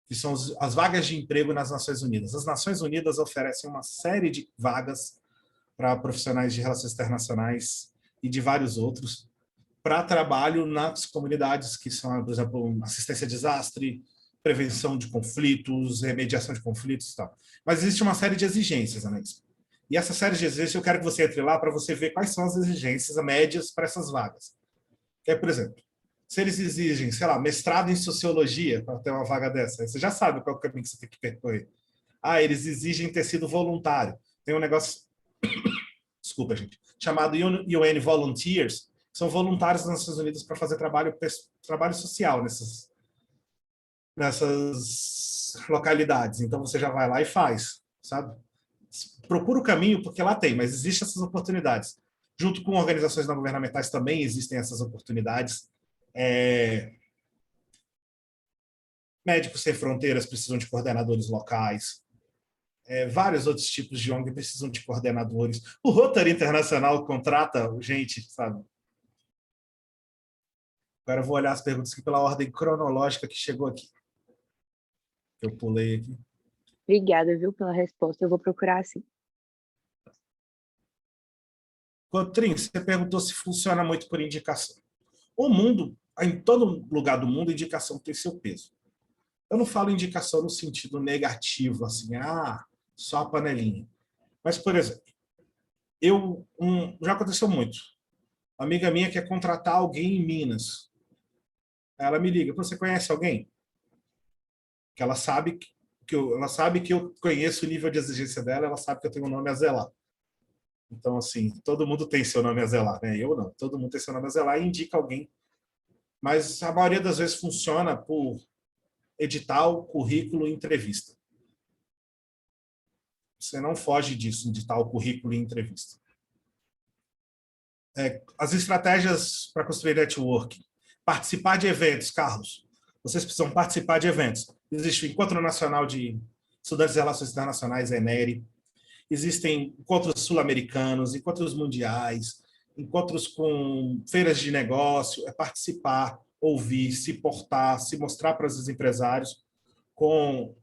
Que são as vagas de emprego nas Nações Unidas. As Nações Unidas oferecem uma série de vagas para profissionais de relações internacionais e de vários outros, para trabalho nas comunidades que são, por exemplo, assistência a desastre, prevenção de conflitos, remediação de conflitos e tal. Mas existe uma série de exigências, Anaís. E essa série de exigências, eu quero que você entre lá para você ver quais são as exigências médias para essas vagas. Que é, por exemplo, se eles exigem, sei lá, mestrado em sociologia para ter uma vaga dessa, aí você já sabe qual é o caminho que você tem que percorrer. Ah, eles exigem ter sido voluntário. Tem um negócio, desculpa, gente, chamado UN Volunteers, que são voluntários das Nações Unidas para fazer trabalho social nessas localidades. Então você já vai lá e faz, sabe? Procura o caminho, porque lá tem, mas existem essas oportunidades. Junto com organizações não governamentais também existem essas oportunidades. Médicos Sem Fronteiras precisam de coordenadores locais. Vários outros tipos de ONG precisam de coordenadores. O Rotary Internacional contrata gente, sabe? Agora eu vou olhar as perguntas aqui pela ordem cronológica que chegou aqui. Eu pulei aqui. Obrigada, viu, pela resposta. Eu vou procurar assim. Cotrim, você perguntou se funciona muito por indicação. O mundo, em todo lugar do mundo, indicação tem seu peso. Eu não falo indicação no sentido negativo, assim, só a panelinha. Mas, por exemplo, já aconteceu muito. Uma amiga minha quer contratar alguém em Minas. Ela me liga, você conhece alguém? Que ela sabe ela sabe que eu conheço o nível de exigência dela, ela sabe que eu tenho um nome a zelar. Então, assim, todo mundo tem seu nome a zelar, né? Eu não. Todo mundo tem seu nome a zelar e indica alguém. Mas a maioria das vezes funciona por edital, currículo e entrevista. Você não foge disso, edital, currículo e entrevista. As estratégias para construir networking. Participar de eventos, Carlos. Vocês precisam participar de eventos. Existe o Encontro Nacional de Estudantes de Relações Internacionais, ENERI. Existem encontros sul-americanos, encontros mundiais, encontros com feiras de negócio, participar, ouvir, se portar, se mostrar para os empresários como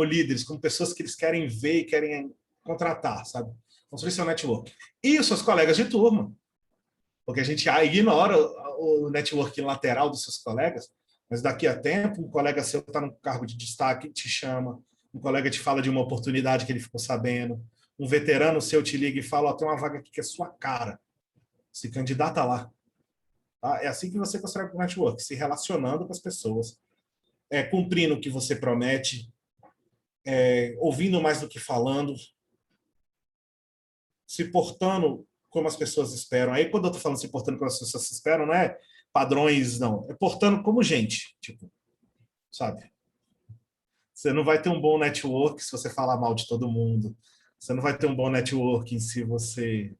líderes, como pessoas que eles querem ver e querem contratar, sabe? Construir seu network. E os seus colegas de turma, porque a gente ignora o networking lateral dos seus colegas, mas daqui a tempo, um colega seu está num cargo de destaque, te chama, um colega te fala de uma oportunidade que ele ficou sabendo, um veterano seu te liga e fala, tem uma vaga aqui que é sua cara, se candidata lá. Tá? É assim que você constrói o network, se relacionando com as pessoas, cumprindo o que você promete, ouvindo mais do que falando, se portando como as pessoas esperam. Aí, quando eu estou falando se portando como as pessoas esperam, não é padrões, não. É portando como gente, tipo, sabe? Você não vai ter um bom network se você falar mal de todo mundo. Você não vai ter um bom networking se você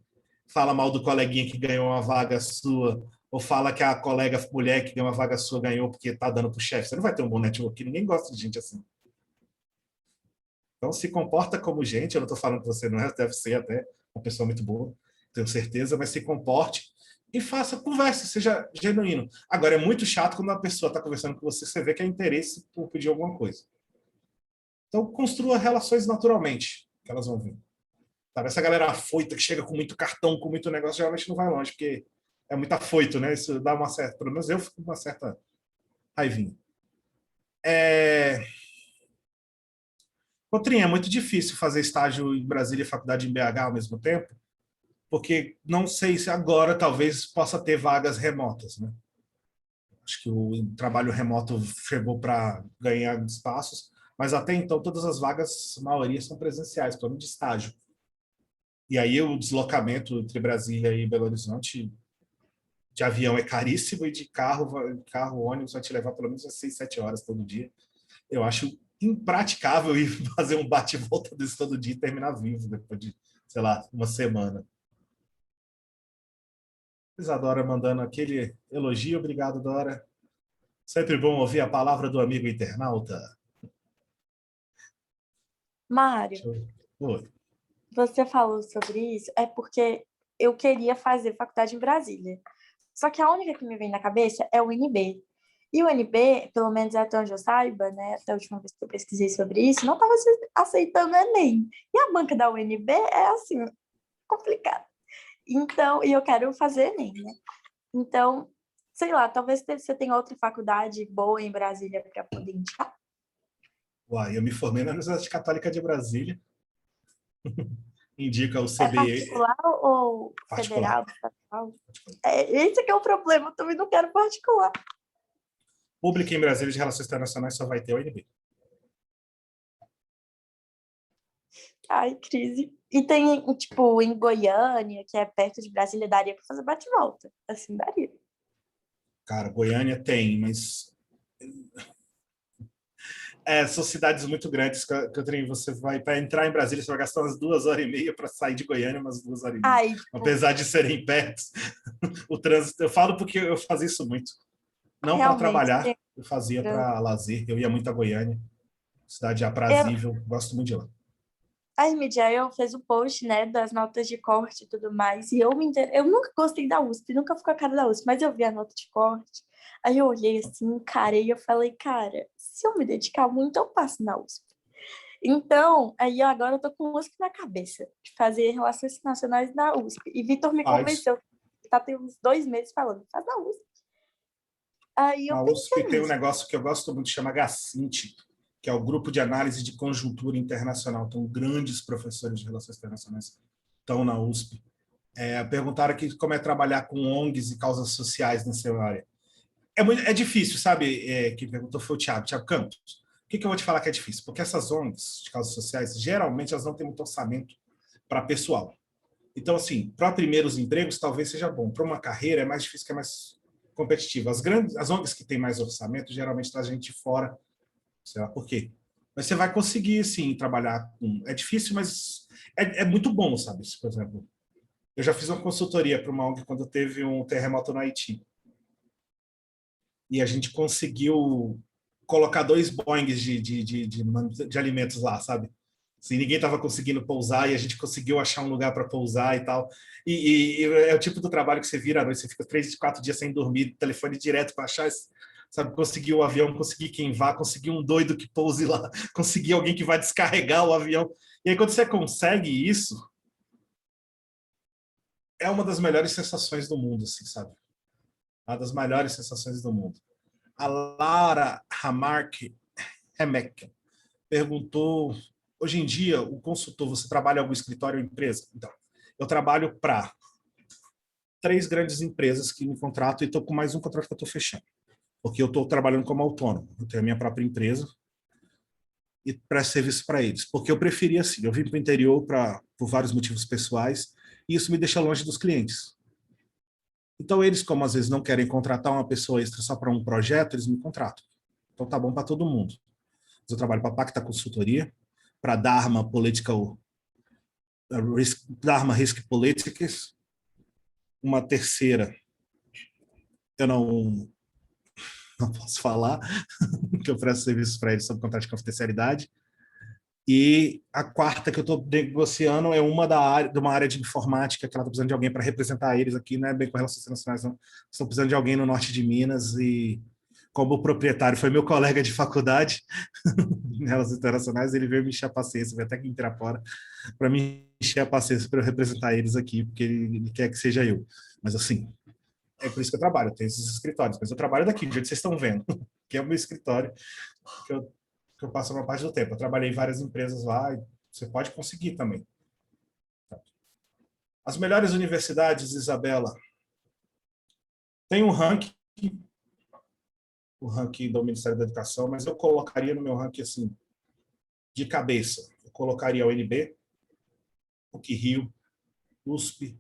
fala mal do coleguinha que ganhou uma vaga sua, ou fala que a colega mulher que ganhou uma vaga sua ganhou porque está dando para o chefe. Você não vai ter um bom network. Ninguém gosta de gente assim. Então, se comporta como gente. Eu não estou falando que você não é, deve ser até uma pessoa muito boa, tenho certeza, mas se comporte e faça, converse, seja genuíno. Agora, é muito chato quando uma pessoa está conversando com você, você vê que é interesse por pedir alguma coisa. Então, construa relações naturalmente, que elas vão vir. Parece a galera afoita que chega com muito cartão, com muito negócio, geralmente não vai longe, porque é muito afoito, né? Isso dá uma certa... Pelo menos eu fico com uma certa raivinha. Cotrinha, é muito difícil fazer estágio em Brasília e faculdade em BH ao mesmo tempo, porque não sei se agora talvez possa ter vagas remotas, né? Acho que o trabalho remoto chegou para ganhar espaços, mas até então todas as vagas, a maioria são presenciais, pelo menos de estágio. E aí o deslocamento entre Brasília e Belo Horizonte de avião é caríssimo e de carro, ônibus vai te levar pelo menos 6, 7 horas todo dia. Eu acho impraticável ir fazer um bate e volta desse todo dia e terminar vivo depois de, sei lá, uma semana. Isadora mandando aquele elogio. Obrigado, Dora. Sempre bom ouvir a palavra do amigo internauta. Mário, Oi. você falou sobre isso, é porque eu queria fazer faculdade em Brasília. Só que a única que me vem na cabeça é o UNB. E o UNB, pelo menos até onde eu saiba, né, até a última vez que eu pesquisei sobre isso, não estava aceitando o Enem. E a banca da UNB é, assim, complicada. Então, e eu quero fazer Enem, né? Então, sei lá, talvez você tenha outra faculdade boa em Brasília para poder indicar. Uai, eu me formei na Universidade Católica de Brasília. Indica o É CBE. particular ou Particular. federal? Estatal? Esse que é o problema, eu também não quero particular. Pública em Brasília de Relações Internacionais só vai ter o UNB. Ai, crise. E tem, tipo, em Goiânia, que é perto de Brasília, daria para fazer bate-volta. Assim, daria. Cara, Goiânia tem, mas são cidades muito grandes que você vai para entrar em Brasília, você vai gastar umas 2 horas e meia para sair de Goiânia, umas 2 horas e meia. Ai, tipo, Apesar de serem perto, o trânsito. Eu falo porque eu fazia isso muito. Não para realmente. trabalhar, eu fazia para lazer. Eu ia muito a Goiânia, cidade aprazível, gosto muito de lá. A Midiael fez o post, né, das notas de corte e tudo mais, e eu nunca gostei da USP, nunca fui com a cara da USP, mas eu vi a nota de corte, aí eu olhei assim, encarei e eu falei, cara, se eu me dedicar muito, eu passo na USP. Então, aí agora eu tô com USP na cabeça, de fazer Relações Internacionais na USP, e Vitor me convenceu, tá tem uns 2 meses falando, faz na USP. Aí eu A pensei USP tem um nisso. negócio que eu gosto muito, chama GACINT, que é o Grupo de Análise de Conjuntura Internacional. Então, grandes professores de Relações Internacionais estão na USP. Perguntaram aqui como é trabalhar com ONGs e causas sociais nessa área. É difícil, sabe? Quem perguntou foi o Thiago Campos. O que eu vou te falar que é difícil? Porque essas ONGs de causas sociais, geralmente, elas não têm muito orçamento para pessoal. Então, assim, para primeiros empregos, talvez seja bom. Para uma carreira, é mais difícil, que é mais competitivo. As ONGs que têm mais orçamento, geralmente traz gente de fora, sei lá por quê. Mas você vai conseguir, sim, trabalhar com... É difícil, mas é muito bom, sabe? Por exemplo, eu já fiz uma consultoria para uma ONG quando teve um terremoto no Haiti. E a gente conseguiu colocar 2 Boeings de alimentos lá, sabe? Assim, ninguém estava conseguindo pousar e a gente conseguiu achar um lugar para pousar e tal. E é o tipo do trabalho que você vira à noite, você fica 3, 4 dias sem dormir, telefone direto para achar, sabe? Conseguir o avião, conseguir quem vá, conseguir um doido que pouse lá, conseguir alguém que vai descarregar o avião. E aí, quando você consegue isso, é uma das melhores sensações do mundo, assim, sabe? Uma das melhores sensações do mundo. A Lara Hamark Hemek perguntou: hoje em dia, o consultor, você trabalha em algum escritório ou empresa? Então, eu trabalho para 3 grandes empresas que me contratam e estou com mais um contrato que eu estou fechando. Porque eu estou trabalhando como autônomo. Eu tenho a minha própria empresa e presto serviço para eles. Porque eu preferia assim. Eu vim para o interior por vários motivos pessoais e isso me deixa longe dos clientes. Então, eles, como às vezes não querem contratar uma pessoa extra só para um projeto, eles me contratam. Então, tá bom para todo mundo. Eu trabalho para a Pacta Consultoria, para Dharma Political Dharma Risk Politics, uma terceira, eu não posso falar, que eu presto serviços para eles sob contrato de confidencialidade, e a quarta que eu estou negociando é de uma área de informática, que ela está precisando de alguém para representar eles aqui, não é bem com relações internacionais, não. Estão precisando de alguém no norte de Minas e como o proprietário foi meu colega de faculdade em relações internacionais, ele veio me encher a paciência, veio até aqui em Pirapora, para me encher a paciência para eu representar eles aqui, porque ele quer que seja eu. Mas assim, é por isso que eu trabalho, eu tenho esses escritórios, mas eu trabalho daqui, do jeito que vocês estão vendo, que é o meu escritório, que eu passo uma parte do tempo. Eu trabalhei em várias empresas lá, e você pode conseguir também. As melhores universidades, Isabela, tem um ranking, o ranking do Ministério da Educação, mas eu colocaria no meu ranking assim, de cabeça. Eu colocaria o UNB, PUC-Rio, USP,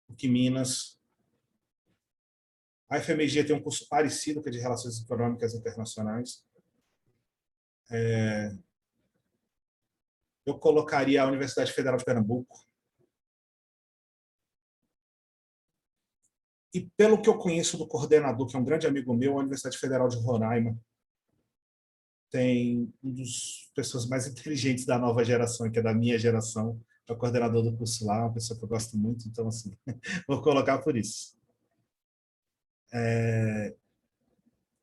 PUC-Minas. A FMG tem um curso parecido, que é de Relações Econômicas Internacionais. Eu colocaria a Universidade Federal de Pernambuco. E pelo que eu conheço do coordenador, que é um grande amigo meu, a Universidade Federal de Roraima tem um dos pessoas mais inteligentes da nova geração, que é da minha geração, é o coordenador do curso lá, uma pessoa que eu gosto muito, então assim, vou colocar por isso.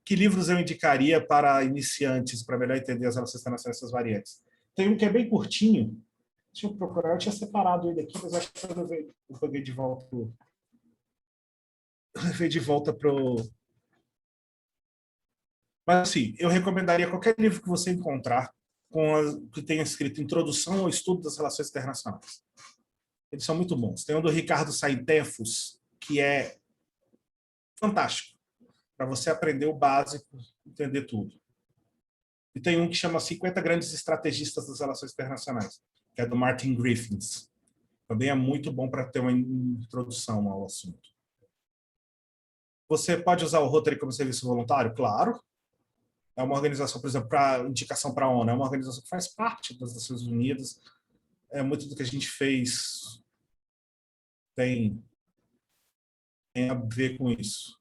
Que livros eu indicaria para iniciantes, para melhor entender as relações internacionais dessas variantes? Tem um que é bem curtinho, deixa eu procurar, eu tinha separado ele aqui, mas acho que eu peguei de volta para o... Mas, assim, eu recomendaria qualquer livro que você encontrar que tenha escrito Introdução ao Estudo das Relações Internacionais. Eles são muito bons. Tem um do Ricardo Saintefos, que é fantástico, para você aprender o básico, entender tudo. E tem um que chama 50 Grandes Estrategistas das Relações Internacionais, que é do Martin Griffiths. Também é muito bom para ter uma introdução ao assunto. Você pode usar o Rotary como serviço voluntário? Claro. É uma organização, por exemplo, para indicação para a ONU, é uma organização que faz parte das Nações Unidas. Muito do que a gente fez tem a ver com isso.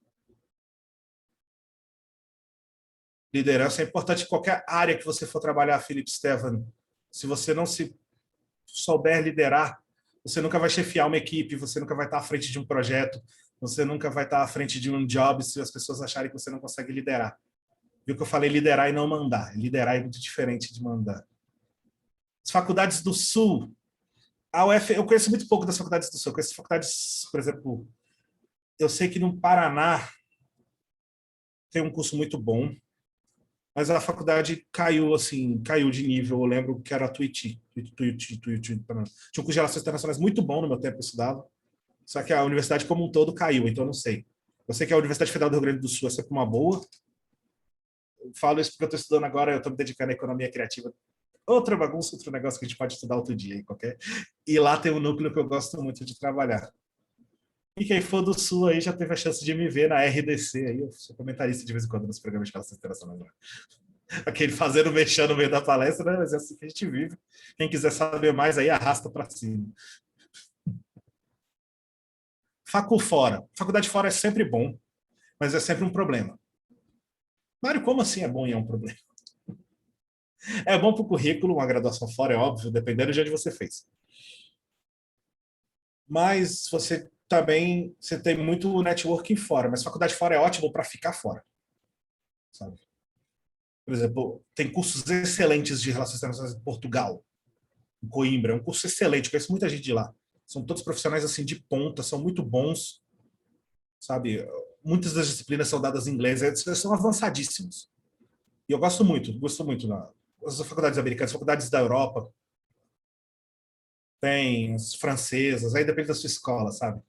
Liderança é importante em qualquer área que você for trabalhar, Felipe Stevan. Se você não se souber liderar, você nunca vai chefiar uma equipe, você nunca vai estar à frente de um projeto, você nunca vai estar à frente de um job se as pessoas acharem que você não consegue liderar. Viu que eu falei liderar e não mandar. Liderar é muito diferente de mandar. As faculdades do Sul. A UF, eu conheço muito pouco das faculdades do Sul. Eu conheço faculdades, por exemplo, eu sei que no Paraná tem um curso muito bom, mas a faculdade caiu de nível. Eu lembro que era a Tuiuti. Tinha um curso de Relações Internacionais muito bom no meu tempo que eu estudava, só que a universidade como um todo caiu, então eu não sei. Eu sei que a Universidade Federal do Rio Grande do Sul é sempre uma boa. Eu falo isso porque eu estou estudando agora, eu estou me dedicando à economia criativa. Outra bagunça, outro negócio que a gente pode estudar outro dia. E lá tem um núcleo que eu gosto muito de trabalhar. E quem for do Sul aí já teve a chance de me ver na RDC. Aí eu sou comentarista de vez em quando nos programas de relações internacionais. Aquele fazendo mexer no meio da palestra, né? Mas é assim que a gente vive. Quem quiser saber mais aí, arrasta para cima. Facu fora. Faculdade fora é sempre bom, mas é sempre um problema. Mário, como assim é bom e é um problema? É bom para o currículo, uma graduação fora, é óbvio, dependendo de onde você fez. Mas você tem muito networking fora, mas faculdade fora é ótimo para ficar fora. Sabe? Por exemplo, tem cursos excelentes de relações internacionais em Portugal, em Coimbra, é um curso excelente, conheço muita gente de lá. São todos profissionais assim de ponta, são muito bons, sabe? Muitas das disciplinas são dadas em inglês, eles são avançadíssimos. E eu gosto muito as faculdades americanas, faculdades da Europa, tem as francesas, aí depende da sua escola, sabe?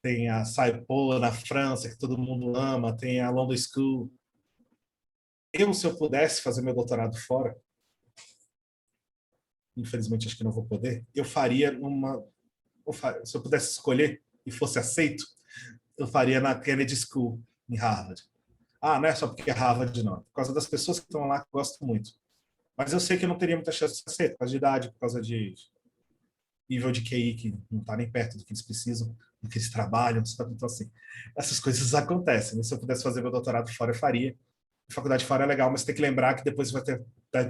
Tem a Saipo na França, que todo mundo ama, tem a London School. Se eu pudesse fazer meu doutorado fora, infelizmente acho que não vou poder, eu faria se eu pudesse escolher e fosse aceito, eu faria na Kennedy School, em Harvard. Não é só porque é Harvard, não. Por causa das pessoas que estão lá, que eu gosto muito. Mas eu sei que eu não teria muita chance de ser aceito, por causa de idade, por causa de nível de QI que não está nem perto do que eles precisam, do que eles trabalham, sabe? Então, assim, essas coisas acontecem. Se eu pudesse fazer meu doutorado fora, eu faria. A faculdade fora é legal, mas tem que lembrar que depois vai ter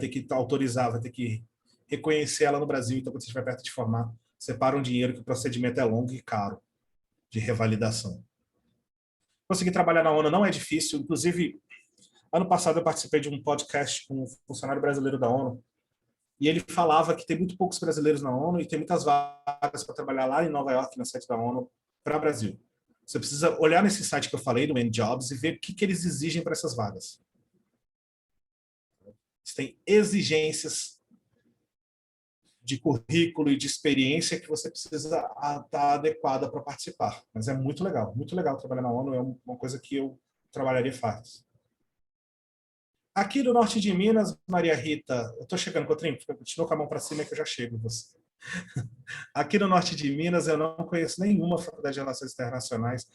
que autorizar, vai ter que reconhecer ela no Brasil. Então, quando você estiver perto de formar, separa um dinheiro, que o procedimento é longo e caro de revalidação. Conseguir trabalhar na ONU não é difícil. Inclusive, Ano passado eu participei de um podcast com um funcionário brasileiro da ONU, e ele falava que tem muito poucos brasileiros na ONU e tem muitas vagas para trabalhar lá em Nova York, na sede da ONU, para o Brasil. Você precisa olhar nesse site que eu falei, do Jobs, e ver o que eles exigem para essas vagas. Eles têm exigências de currículo e de experiência que você precisa estar adequada para participar. Mas é muito legal trabalhar na ONU, é uma coisa que eu trabalharia fácil. Aqui do norte de Minas, Maria Rita, eu estou chegando, Cotrim, continua com a mão para cima que eu já chego. Você. Aqui no norte de Minas, eu não conheço nenhuma faculdade de Relações Internacionais.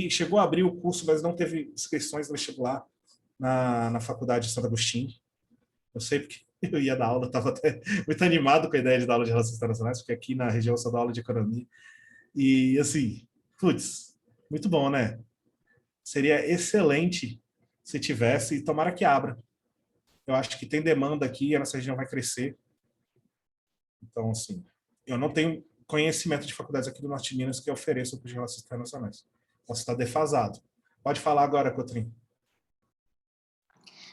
Chegou a abrir o curso, mas não teve inscrições no vestibular na faculdade de Santo Agostinho. Eu sei porque eu ia dar aula, estava até muito animado com a ideia de dar aula de Relações Internacionais, porque aqui na região eu só dou aula de Economia. E, assim, putz, muito bom, né? Seria excelente se tivesse, e tomara que abra. Eu acho que tem demanda aqui, a nossa região vai crescer. Então, assim, eu não tenho conhecimento de faculdades aqui do Norte de Minas que ofereçam curso de Relações Internacionais. Posso estar defasado. Pode falar agora, Cotrim.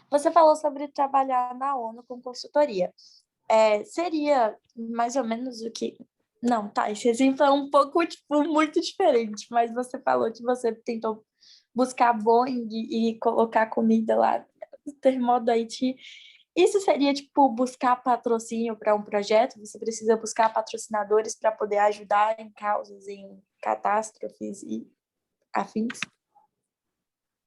Você falou sobre trabalhar na ONU com consultoria. Seria mais ou menos o que... Não, tá, esse exemplo é um pouco, tipo, muito diferente, mas você falou que você tentou buscar Boeing e colocar comida lá no termodo do Haiti. Isso seria, tipo, buscar patrocínio para um projeto? Você precisa buscar patrocinadores para poder ajudar em causas, em catástrofes e afins?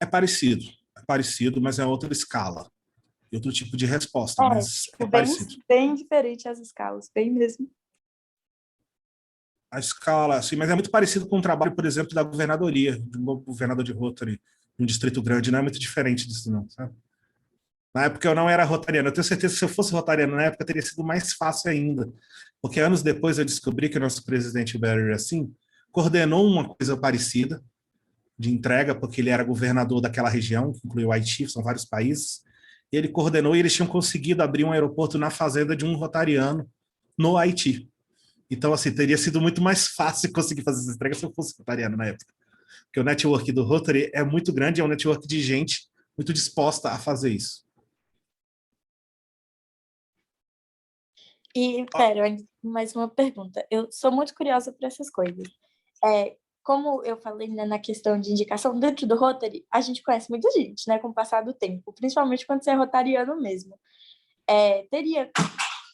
É parecido, mas é outra escala. E outro tipo de resposta, mas Tipo, é parecido. bem diferente as escalas, bem mesmo. A escala, assim, mas é muito parecido com o trabalho, por exemplo, da governadoria, de um governador de Rotary, um distrito grande, não é muito diferente disso, não, sabe? Na época eu não era rotariano. Eu tenho certeza que se eu fosse rotariano na época, teria sido mais fácil ainda. Porque anos depois eu descobri que o nosso presidente Barry, assim, coordenou uma coisa parecida de entrega, porque ele era governador daquela região, que inclui o Haiti, são vários países. E ele coordenou e eles tinham conseguido abrir um aeroporto na fazenda de um rotariano no Haiti. Então, assim, teria sido muito mais fácil conseguir fazer essa entrega se eu fosse rotariano na época. Porque o network do Rotary é muito grande, é um network de gente muito disposta a fazer isso. E, pera, mais uma pergunta. Eu sou muito curiosa por essas coisas. Como eu falei, né, na questão de indicação, dentro do Rotary, a gente conhece muita gente, né, com o passar do tempo, principalmente quando você é rotariano mesmo. Teria...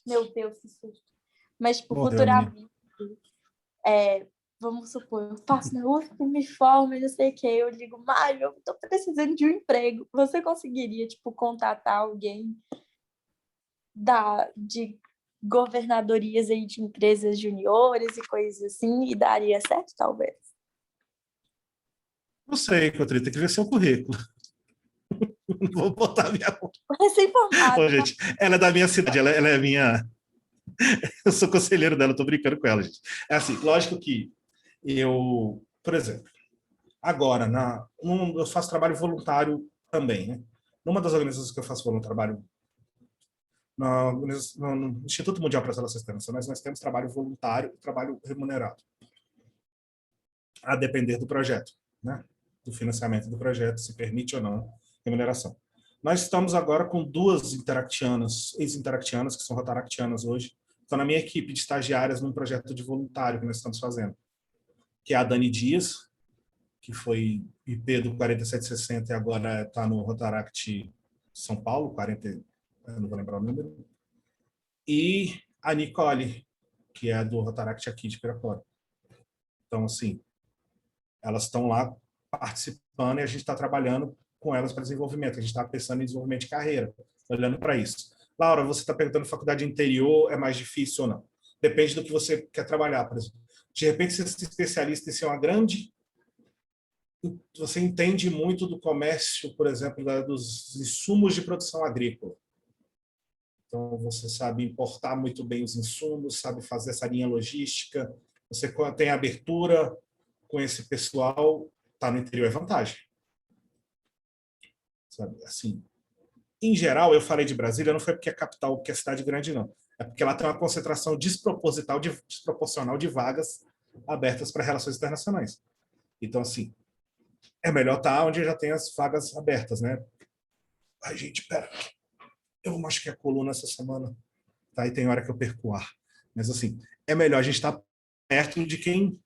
Meu Deus, que susto. Mas, tipo, futuramente, vamos supor, eu passo na USP, me formo, não sei o quê, eu digo, Mário, eu tô precisando de um emprego. Você conseguiria, tipo, contatar alguém de governadorias aí de empresas juniores e coisas assim, e daria certo, talvez? Não sei, Cotrim, tem que ver seu currículo. Não vou botar minha mão. Recém-formado. Ô, gente, ela é da minha cidade, ela é minha... Eu sou conselheiro dela, tô brincando com ela, gente. É assim, lógico que eu, por exemplo, agora, eu faço trabalho voluntário também, né? Numa das organizações que eu faço trabalho, no Instituto Mundial para as Relações Internacionais, nós temos trabalho voluntário e trabalho remunerado, a depender do projeto, né? Do financiamento do projeto, se permite ou não remuneração. Nós estamos agora com duas ex-interactianas, que são rotaractianas hoje, estão na minha equipe de estagiárias num projeto de voluntário que nós estamos fazendo, que é a Dani Dias, que foi IP do 4760 e agora está no Rotaract São Paulo, 40, eu não vou lembrar o número, e a Nicole, que é do Rotaract aqui de Pirapora. Então, assim, elas estão lá participando e a gente está trabalhando com elas para desenvolvimento. A gente está pensando em desenvolvimento de carreira, olhando para isso. Laura, você está perguntando faculdade interior é mais difícil ou não? Depende do que você quer trabalhar, por exemplo. De repente, você se especialista em ser uma grande... Você entende muito do comércio, por exemplo, dos insumos de produção agrícola. Então, você sabe importar muito bem os insumos, sabe fazer essa linha logística, você tem abertura com esse pessoal, está no interior é vantagem. Sabe? Assim, em geral, eu falei de Brasília, não foi porque é capital, porque é cidade grande, não. É porque lá tem uma concentração desproporcional de vagas abertas para relações internacionais. Então, assim, é melhor estar onde já tem as vagas abertas, né? Ai, gente, pera. Eu machuquei a coluna essa semana. Tá? E tem hora que eu perco o ar. Mas, assim, é melhor a gente estar perto de quem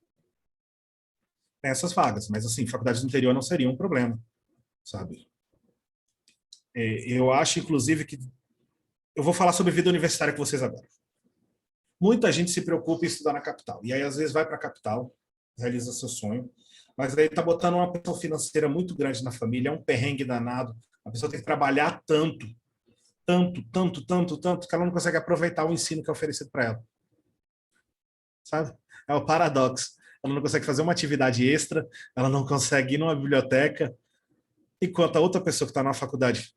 tem essas vagas. Mas, assim, faculdades do interior não seria um problema, sabe? Eu acho, inclusive, que... Eu vou falar sobre vida universitária com vocês agora. Muita gente se preocupa em estudar na capital. E aí, às vezes, vai para a capital, realiza seu sonho, mas aí está botando uma pressão financeira muito grande na família, é um perrengue danado. A pessoa tem que trabalhar tanto, que ela não consegue aproveitar o ensino que é oferecido para ela. Sabe? É o paradoxo. Ela não consegue fazer uma atividade extra, ela não consegue ir numa biblioteca, enquanto a outra pessoa que está na faculdade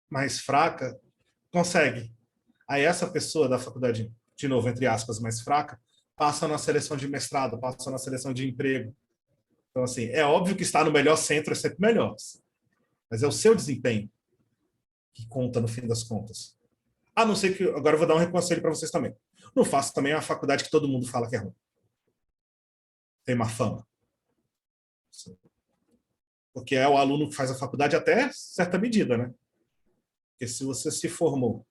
mais fraca consegue. Aí essa pessoa da faculdade, de novo, entre aspas, mais fraca, passa na seleção de mestrado, passa na seleção de emprego. Então, assim, é óbvio que estar no melhor centro é sempre melhor, mas é o seu desempenho que conta no fim das contas. A não ser que... Agora eu vou dar um conselho para vocês também. Não faça também a faculdade que todo mundo fala que é ruim. Tem má fama. Porque é o aluno que faz a faculdade até certa medida, né? Porque se você se formou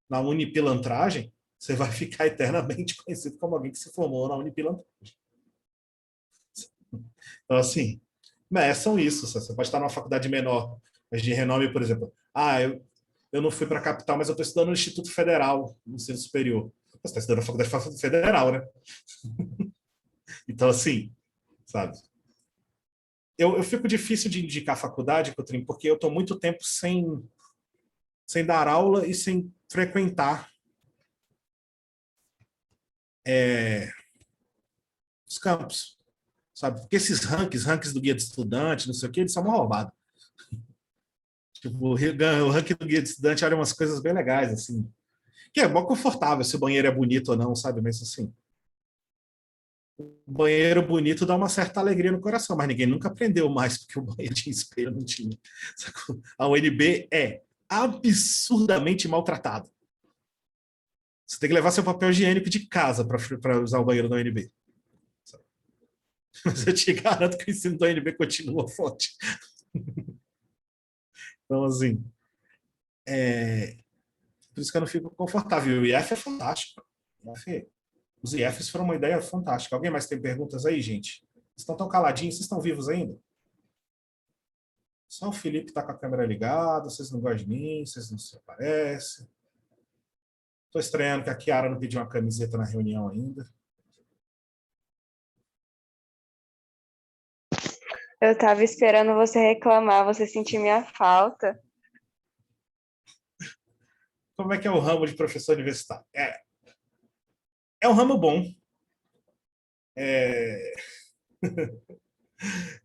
na unipilantragem, você vai ficar eternamente conhecido como alguém que se formou na unipilantragem. Então, assim, meçam isso. Você pode estar numa faculdade menor, mas de renome, por exemplo. Eu não fui para a capital, mas eu estou estudando no Instituto Federal, no ensino superior. Você está estudando na faculdade federal, né? Então, assim, sabe? Eu fico difícil de indicar faculdade, Coutrinho, porque eu estou muito tempo sem dar aula e sem frequentar os campos, sabe? Porque esses rankings do guia de estudante, não sei o que, eles são uma roubada. Tipo, o ranking do guia de estudante olha umas coisas bem legais, assim. Que é bom confortável se o banheiro é bonito ou não, sabe? Mas, assim, o banheiro bonito dá uma certa alegria no coração, mas ninguém nunca aprendeu mais porque o banheiro tinha espelho, não tinha. A UNB é absurdamente maltratado. Você tem que levar seu papel higiênico de casa para usar o banheiro da UNB. Mas eu te garanto que o ensino da UNB continua forte. Então, assim, por isso que eu não fico confortável. O IF é fantástico. Os IFs foram uma ideia fantástica. Alguém mais tem perguntas aí, gente? Vocês estão tão caladinhos? Vocês estão vivos ainda? Só o Felipe está com a câmera ligada, vocês não gostam de mim, vocês não se aparecem. Estou estranhando que a Kiara não pediu uma camiseta na reunião ainda. Eu estava esperando você reclamar, você sentir minha falta. Como é que é o ramo de professor universitário? É um ramo bom.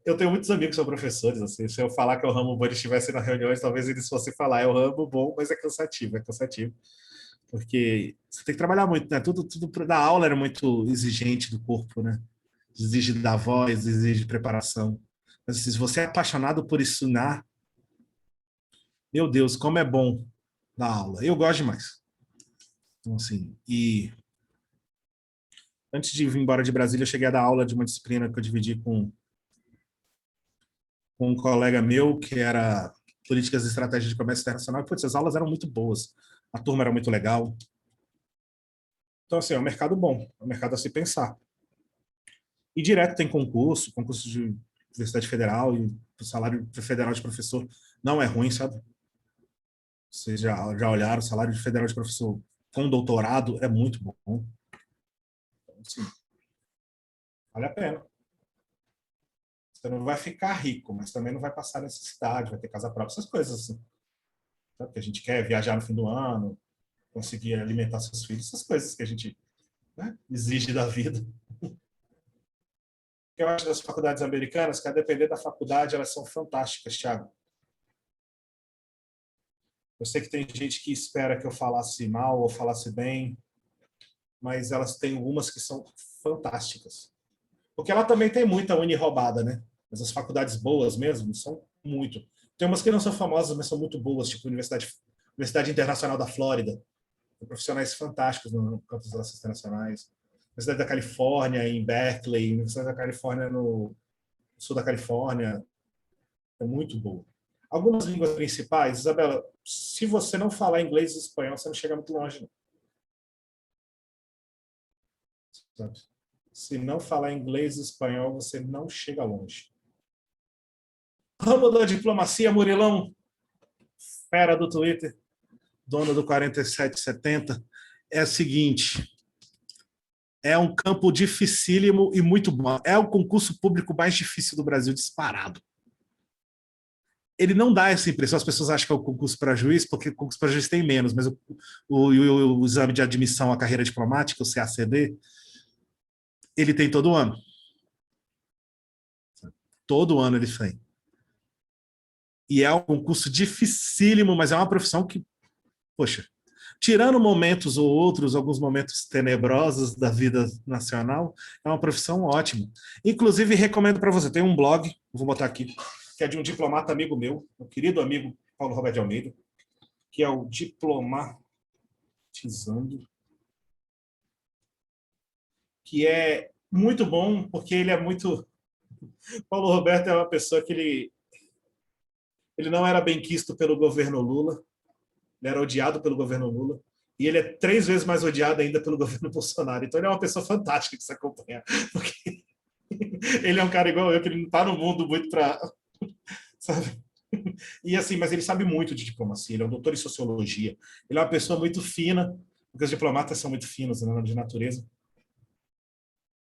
Eu tenho muitos amigos que são professores. Assim, se eu falar que é o ramo bom, eles estivessem na reunião, talvez eles fossem falar, é o ramo bom, mas é cansativo. Porque você tem que trabalhar muito, né? Tudo da aula era muito exigente do corpo, né? Exige da voz, exige preparação. Mas assim, se você é apaixonado por ensinar, meu Deus, como é bom dar aula. Eu gosto demais. Então, assim, e antes de vir embora de Brasília, eu cheguei a dar aula de uma disciplina que eu dividi com um colega meu, que era Políticas e Estratégias de Comércio Internacional. E, putz, as aulas eram muito boas. A turma era muito legal. Então, assim, é um mercado bom. É um mercado a se pensar. E direto tem concurso de Universidade Federal, e o salário federal de professor não é ruim, sabe? Vocês já olharam, o salário de federal de professor com doutorado é muito bom. Então, assim, vale a pena. Você não vai ficar rico, mas também não vai passar necessidade, vai ter casa própria, essas coisas assim. Porque a gente quer viajar no fim do ano, conseguir alimentar seus filhos, essas coisas que a gente, né, exige da vida. O que eu acho das faculdades americanas, que a depender da faculdade, elas são fantásticas, Thiago. Eu sei que tem gente que espera que eu falasse mal ou falasse bem, mas elas têm algumas que são fantásticas. Porque ela também tem muita uni roubada, né? Mas as faculdades boas mesmo são muito. Tem umas que não são famosas, mas são muito boas, tipo a Universidade Internacional da Flórida. Tem profissionais fantásticos no campus das relações internacionais. Universidade da Califórnia, em Berkeley, Universidade da Califórnia no sul da Califórnia. É muito boa. Algumas línguas principais, Isabela, se você não falar inglês e espanhol, você não chega muito longe, não. Sabe? Se não falar inglês e espanhol, você não chega longe. Ramo da diplomacia, Murilão, fera do Twitter, dono do 4770, é o seguinte: é um campo dificílimo e muito bom. É o concurso público mais difícil do Brasil, disparado. Ele não dá essa impressão, as pessoas acham que é o concurso para juiz, porque o concurso para juiz tem menos, mas o exame de admissão à carreira diplomática, o CACD, ele tem todo ano. Todo ano ele tem. E é um concurso dificílimo, mas é uma profissão que, poxa, tirando momentos ou outros, alguns momentos tenebrosos da vida nacional, é uma profissão ótima. Inclusive, recomendo para você, tem um blog, vou botar aqui, que é de um diplomata amigo meu, meu querido amigo Paulo Roberto de Almeida, que é o Diplomatizando, que é muito bom, porque ele é muito... Paulo Roberto é uma pessoa que ele não era benquisto pelo governo Lula, ele era odiado pelo governo Lula, e ele é 3 vezes mais odiado ainda pelo governo Bolsonaro. Então ele é uma pessoa fantástica de se acompanhar, porque ele é um cara igual eu, que ele não está no mundo muito para... Sabe? E assim, mas ele sabe muito de diplomacia, ele é um doutor em sociologia, ele é uma pessoa muito fina, porque os diplomatas são muito finos, né, de natureza.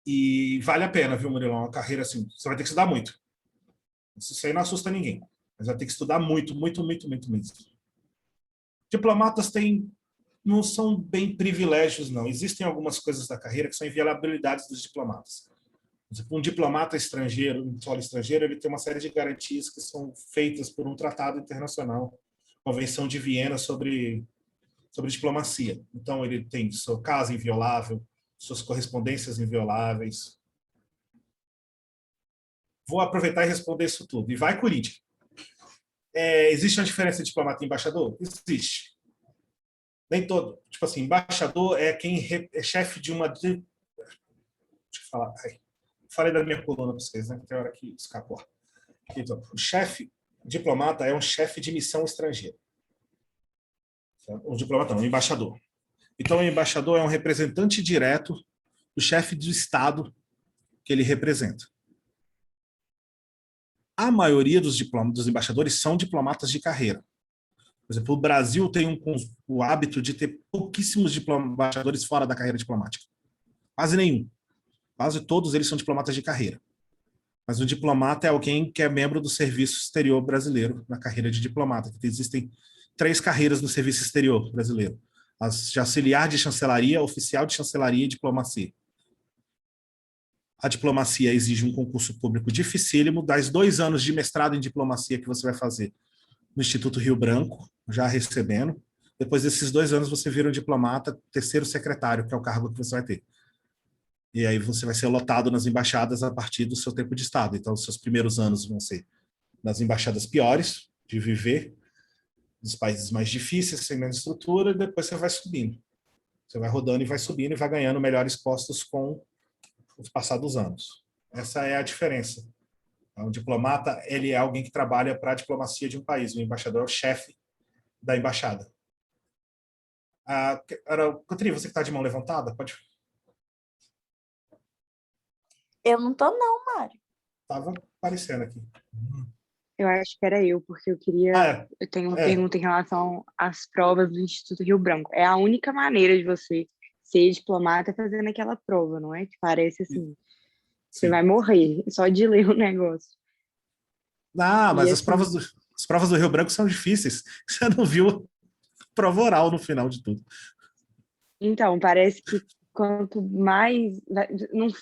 E vale a pena, viu, Murilo? Uma carreira assim, você vai ter que estudar muito. Isso aí não assusta ninguém, mas vai ter que estudar muito, muito, muito, muito mesmo. Diplomatas não são bem privilégios, não. Existem algumas coisas da carreira que são inviolabilidades dos diplomatas. Por exemplo, um diplomata estrangeiro, um solo estrangeiro, ele tem uma série de garantias que são feitas por um tratado internacional, Convenção de Viena sobre diplomacia. Então, ele tem sua casa inviolável, suas correspondências invioláveis. Vou aproveitar e responder isso tudo. E vai, Corinthians. Existe uma diferença de diplomata e embaixador? Existe. Nem todo. Tipo assim, embaixador é quem é chefe de uma... Deixa eu falar. Falei da minha coluna para vocês, né? Tem hora que escapou. Então, o chefe diplomata é um chefe de missão estrangeira. O diplomata não, o embaixador. Então, o embaixador é um representante direto do chefe do Estado que ele representa. A maioria dos embaixadores são diplomatas de carreira. Por exemplo, o Brasil tem o hábito de ter pouquíssimos embaixadores fora da carreira diplomática. Quase nenhum. Quase todos eles são diplomatas de carreira. Mas o diplomata é alguém que é membro do Serviço Exterior Brasileiro, na carreira de diplomata. Existem 3 carreiras no Serviço Exterior Brasileiro: as de auxiliar de chancelaria, oficial de chancelaria e diplomacia. A diplomacia exige um concurso público dificílimo, das 2 anos de mestrado em diplomacia que você vai fazer no Instituto Rio Branco, já recebendo. Depois desses 2 anos, você vira um diplomata, 3º secretário, que é o cargo que você vai ter. E aí você vai ser lotado nas embaixadas a partir do seu tempo de Estado. Então, os seus primeiros anos vão ser nas embaixadas piores, de viver, dos países mais difíceis, sem menos estrutura, e depois você vai subindo. Você vai rodando e vai subindo e vai ganhando melhores postos com os passados anos. Essa é a diferença. Um diplomata, ele é alguém que trabalha para a diplomacia de um país. O embaixador é o chefe da embaixada. Cotri, você que está de mão levantada, pode... Eu não tô não, Mário. Estava aparecendo aqui. Eu acho que era eu, porque eu queria... Eu tenho uma pergunta em relação às provas do Instituto Rio Branco. É a única maneira de você ser diplomata fazendo aquela prova, não é? Que parece assim, você vai morrer só de ler o negócio. Não, mas as provas do Rio Branco são difíceis. Você não viu prova oral no final de tudo. Então, parece que quanto mais...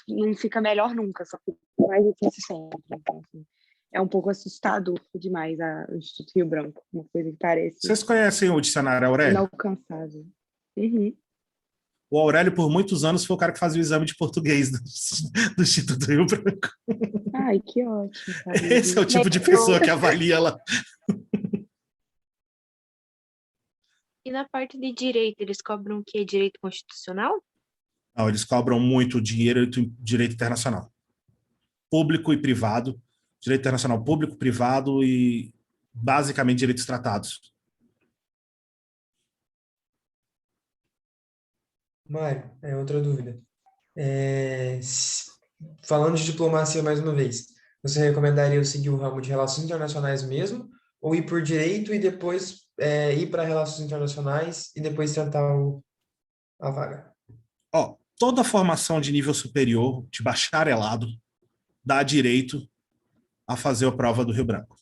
Não fica melhor nunca, só fica mais difícil sempre. Então, assim, é um pouco assustador demais o Instituto Rio Branco. Uma coisa que parece... Vocês conhecem o dicionário Aurélio? Inalcançável. Uhum. O Aurélio, por muitos anos, foi o cara que fazia o exame de português do Instituto Rio Branco. Ai, que ótimo. Sabe? Esse é o tipo de pessoa que avalia lá. E na parte de direito, eles cobram o quê? Direito constitucional? Não, eles cobram muito direito internacional. Público e privado. Direito internacional público, privado e basicamente direitos tratados. Mário, outra dúvida. Falando de diplomacia mais uma vez, você recomendaria eu seguir o ramo de relações internacionais mesmo, ou ir por direito e depois ir para relações internacionais e depois tentar a vaga? Ó, toda formação de nível superior, de bacharelado, dá direito a fazer a prova do Rio Branco.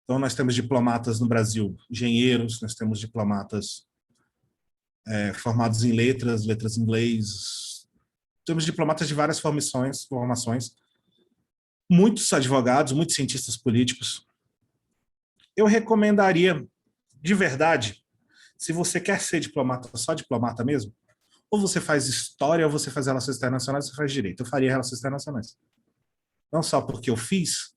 Então, nós temos diplomatas no Brasil, engenheiros, nós temos diplomatas formados em letras em inglês, temos diplomatas de várias formações, muitos advogados, muitos cientistas políticos. Eu recomendaria, de verdade, se você quer ser diplomata, só diplomata mesmo, ou você faz história, ou você faz relações internacionais, ou você faz direito. Eu faria relações internacionais. Não só porque eu fiz,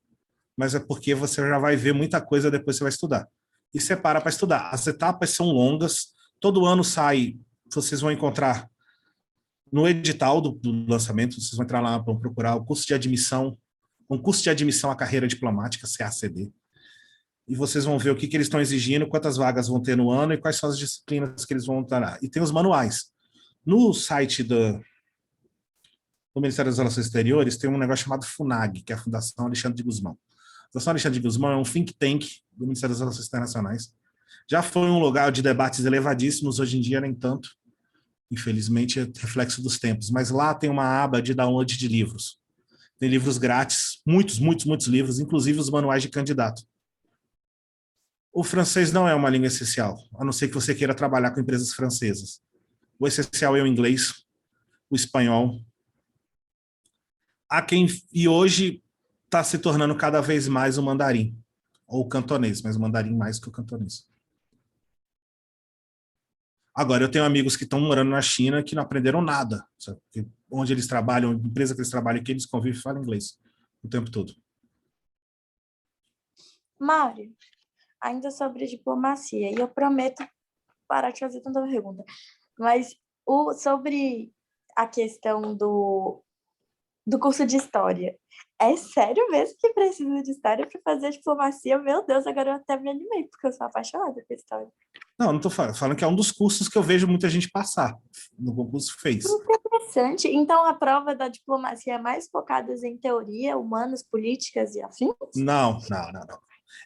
mas é porque você já vai ver muita coisa depois que você vai estudar. E separa para estudar. As etapas são longas, todo ano sai, vocês vão encontrar no edital do lançamento, vocês vão entrar lá, vão procurar o curso de admissão, um curso de admissão à carreira diplomática, CACD, e vocês vão ver o que eles estão exigindo, quantas vagas vão ter no ano e quais são as disciplinas que eles vão dar. E tem os manuais. No site do Ministério das Relações Exteriores tem um negócio chamado FUNAG, que é a Fundação Alexandre de Gusmão. A Fundação Alexandre de Gusmão é um think tank do Ministério das Relações Internacionais. Já foi um lugar de debates elevadíssimos, hoje em dia nem tanto. Infelizmente, é reflexo dos tempos. Mas lá tem uma aba de download de livros. Tem livros grátis, muitos livros, inclusive os manuais de candidato. O francês não é uma língua essencial, a não ser que você queira trabalhar com empresas francesas. O essencial é o inglês, o espanhol. E hoje está se tornando cada vez mais o mandarim, ou o cantonês, mas o mandarim mais que o cantonês. Agora, eu tenho amigos que estão morando na China que não aprenderam nada. Sabe? Onde eles trabalham, a empresa que eles trabalham, que eles convivem, falam inglês o tempo todo. Mário, ainda sobre diplomacia, e eu prometo parar de fazer tanta pergunta, mas sobre a questão do curso de História, é sério mesmo que precisa de História para fazer diplomacia? Meu Deus, agora eu até me animei, porque eu sou apaixonada por História. Não estou falando que é um dos cursos que eu vejo muita gente passar. No concurso fez. Interessante. Então, a prova da diplomacia é mais focada em teoria, humanas, políticas e afins? Não.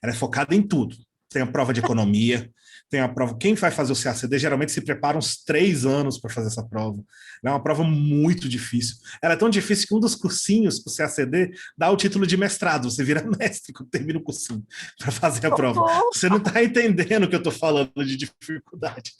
Ela é focada em tudo. Tem a prova de economia, tem a prova... Quem vai fazer o CACD geralmente se prepara uns 3 anos para fazer essa prova. Ela é uma prova muito difícil. Ela é tão difícil que um dos cursinhos para o CACD dá o título de mestrado. Você vira mestre quando termina o cursinho para fazer a prova. Você não está entendendo o que eu estou falando de dificuldade.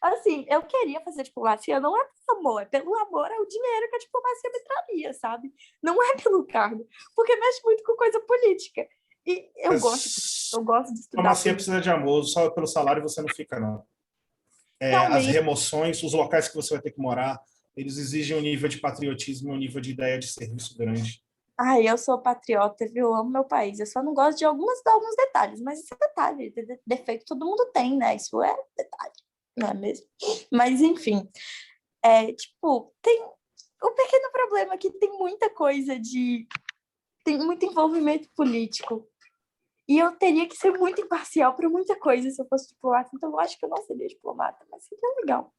Assim, eu queria fazer diplomacia, não é pelo amor, é pelo amor ao dinheiro que a diplomacia me traria, sabe? Não é pelo cargo, porque mexe muito com coisa política. E eu gosto de estudar. Diplomacia precisa de amor, só pelo salário você não fica, não. As remoções, os locais que você vai ter que morar, eles exigem um nível de patriotismo, um nível de ideia de serviço grande. Ai, eu sou patriota, viu? Eu amo meu país. Eu só não gosto de alguns detalhes, mas isso é detalhe. Defeito todo mundo tem, né? Isso é detalhe, não é mesmo? Mas, enfim, tem o pequeno problema que tem muita coisa tem muito envolvimento político. E eu teria que ser muito imparcial para muita coisa se eu fosse diplomata. Então, eu acho que eu não seria diplomata, mas seria legal.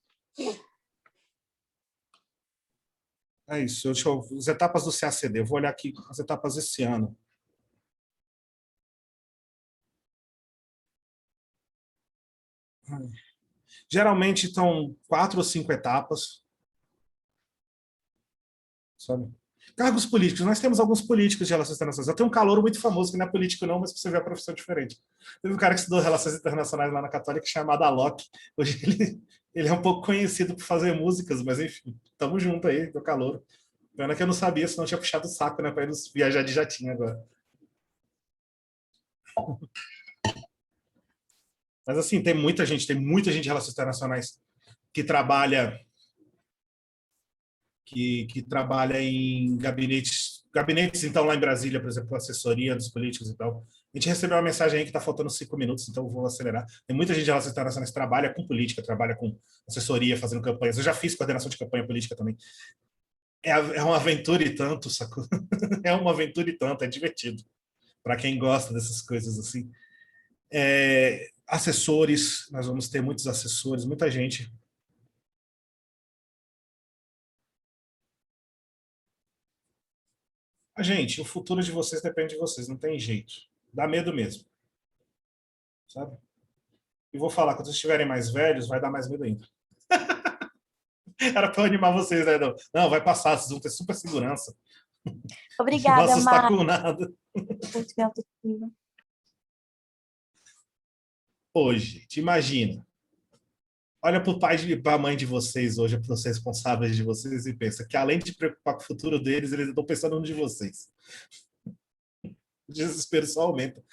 É isso. As etapas do CACD. Eu vou olhar aqui as etapas desse ano. Geralmente estão 4 ou 5 etapas. Sabe? Cargos políticos. Nós temos alguns políticos de relações internacionais. Eu tenho um calouro muito famoso, que não é político não, mas você vê a profissão diferente. Teve um cara que estudou relações internacionais lá na Católica, chamado Alok. Hoje ele é um pouco conhecido por fazer músicas, mas enfim, tamo junto aí, do calouro. Pena que eu não sabia, senão eu tinha puxado o saco, né, para eles viajar de jatinho agora. Mas assim, tem muita gente de relações internacionais que trabalha em gabinetes, então, lá em Brasília, por exemplo, assessoria dos políticos e tal. A gente recebeu uma mensagem aí que está faltando 5 minutos, então eu vou acelerar. Tem muita gente de relações internacionais que trabalha com política, trabalha com assessoria, fazendo campanhas. Eu já fiz coordenação de campanha política também. é uma aventura e tanto, sacou? É uma aventura e tanto, é divertido. Para quem gosta dessas coisas assim. Assessores, nós vamos ter muitos assessores, muita gente. Gente, o futuro de vocês depende de vocês, não tem jeito. Dá medo mesmo, sabe? E vou falar, quando vocês estiverem mais velhos, vai dar mais medo ainda. Era para animar vocês, né? Não, não, vai passar, vocês vão ter super segurança. Não vou Obrigada, assustar Mari. com nada. Muito bem autoestima. Hoje, te imagina. Olha para o pai e para a mãe de vocês hoje, para os responsáveis de vocês, e pensa que além de preocupar com o futuro deles, eles estão pensando no de vocês. O desespero só aumenta.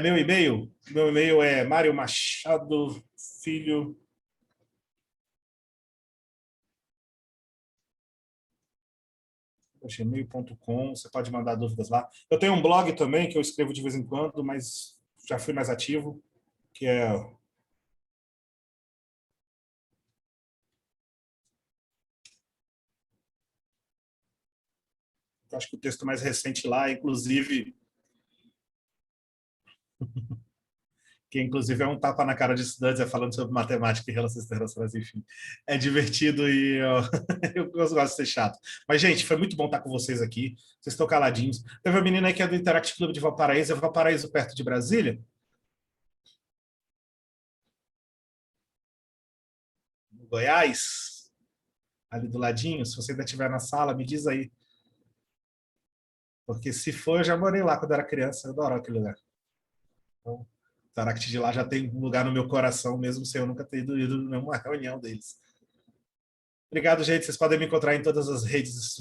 Meu e-mail é Mário Machado Filho. gmail.com, você pode mandar dúvidas lá. Eu tenho um blog também que eu escrevo de vez em quando, mas já fui mais ativo, que é eu acho que o texto mais recente lá, inclusive, que inclusive é um tapa na cara de estudantes, é falando sobre matemática e relações internacionais, enfim. É divertido e eu gosto de ser chato. Mas, gente, foi muito bom estar com vocês aqui. Vocês estão caladinhos. Teve uma menina aí que é do Interact Clube de Valparaíso. É Valparaíso perto de Brasília? No Goiás? Ali do ladinho? Se você ainda estiver na sala, me diz aí. Porque se for, eu já morei lá quando era criança. Eu adoro aquele lugar. Então, Interact de lá já tem um lugar no meu coração, mesmo sem eu nunca ter ido em nenhuma reunião deles. Obrigado, gente. Vocês podem me encontrar em todas as redes.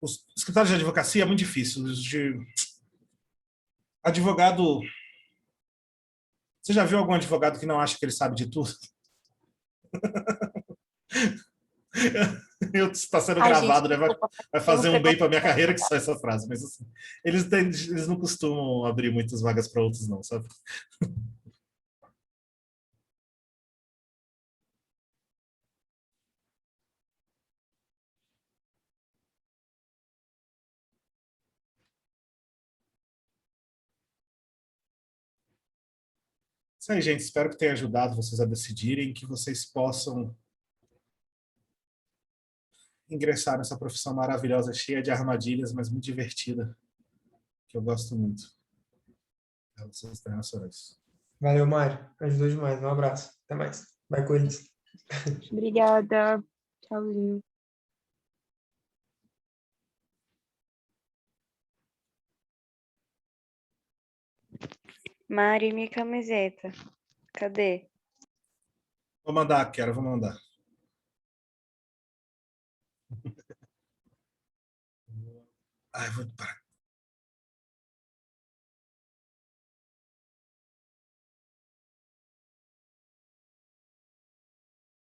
Os escritórios de advocacia é muito difícil. De advogado. Você já viu algum advogado que não acha que ele sabe de tudo? Está sendo Ai, gente, gravado, né? desculpa. Vai fazer Temos um bem para minha preconceito. carreira que só essa frase. Mas assim, eles não costumam abrir muitas vagas para outros, não, sabe? Isso aí, gente. Espero que tenha ajudado vocês a decidirem, que vocês possam ingressar nessa profissão maravilhosa, cheia de armadilhas, mas muito divertida, que eu gosto muito. Relações internacionais. Valeu, Mário. Ajudou demais. Um abraço. Até mais. Vai, Corinthians. Obrigada. Tchauzinho. Mari, minha camiseta. Cadê? Vou mandar, quero, vou mandar. Ai, vou parar.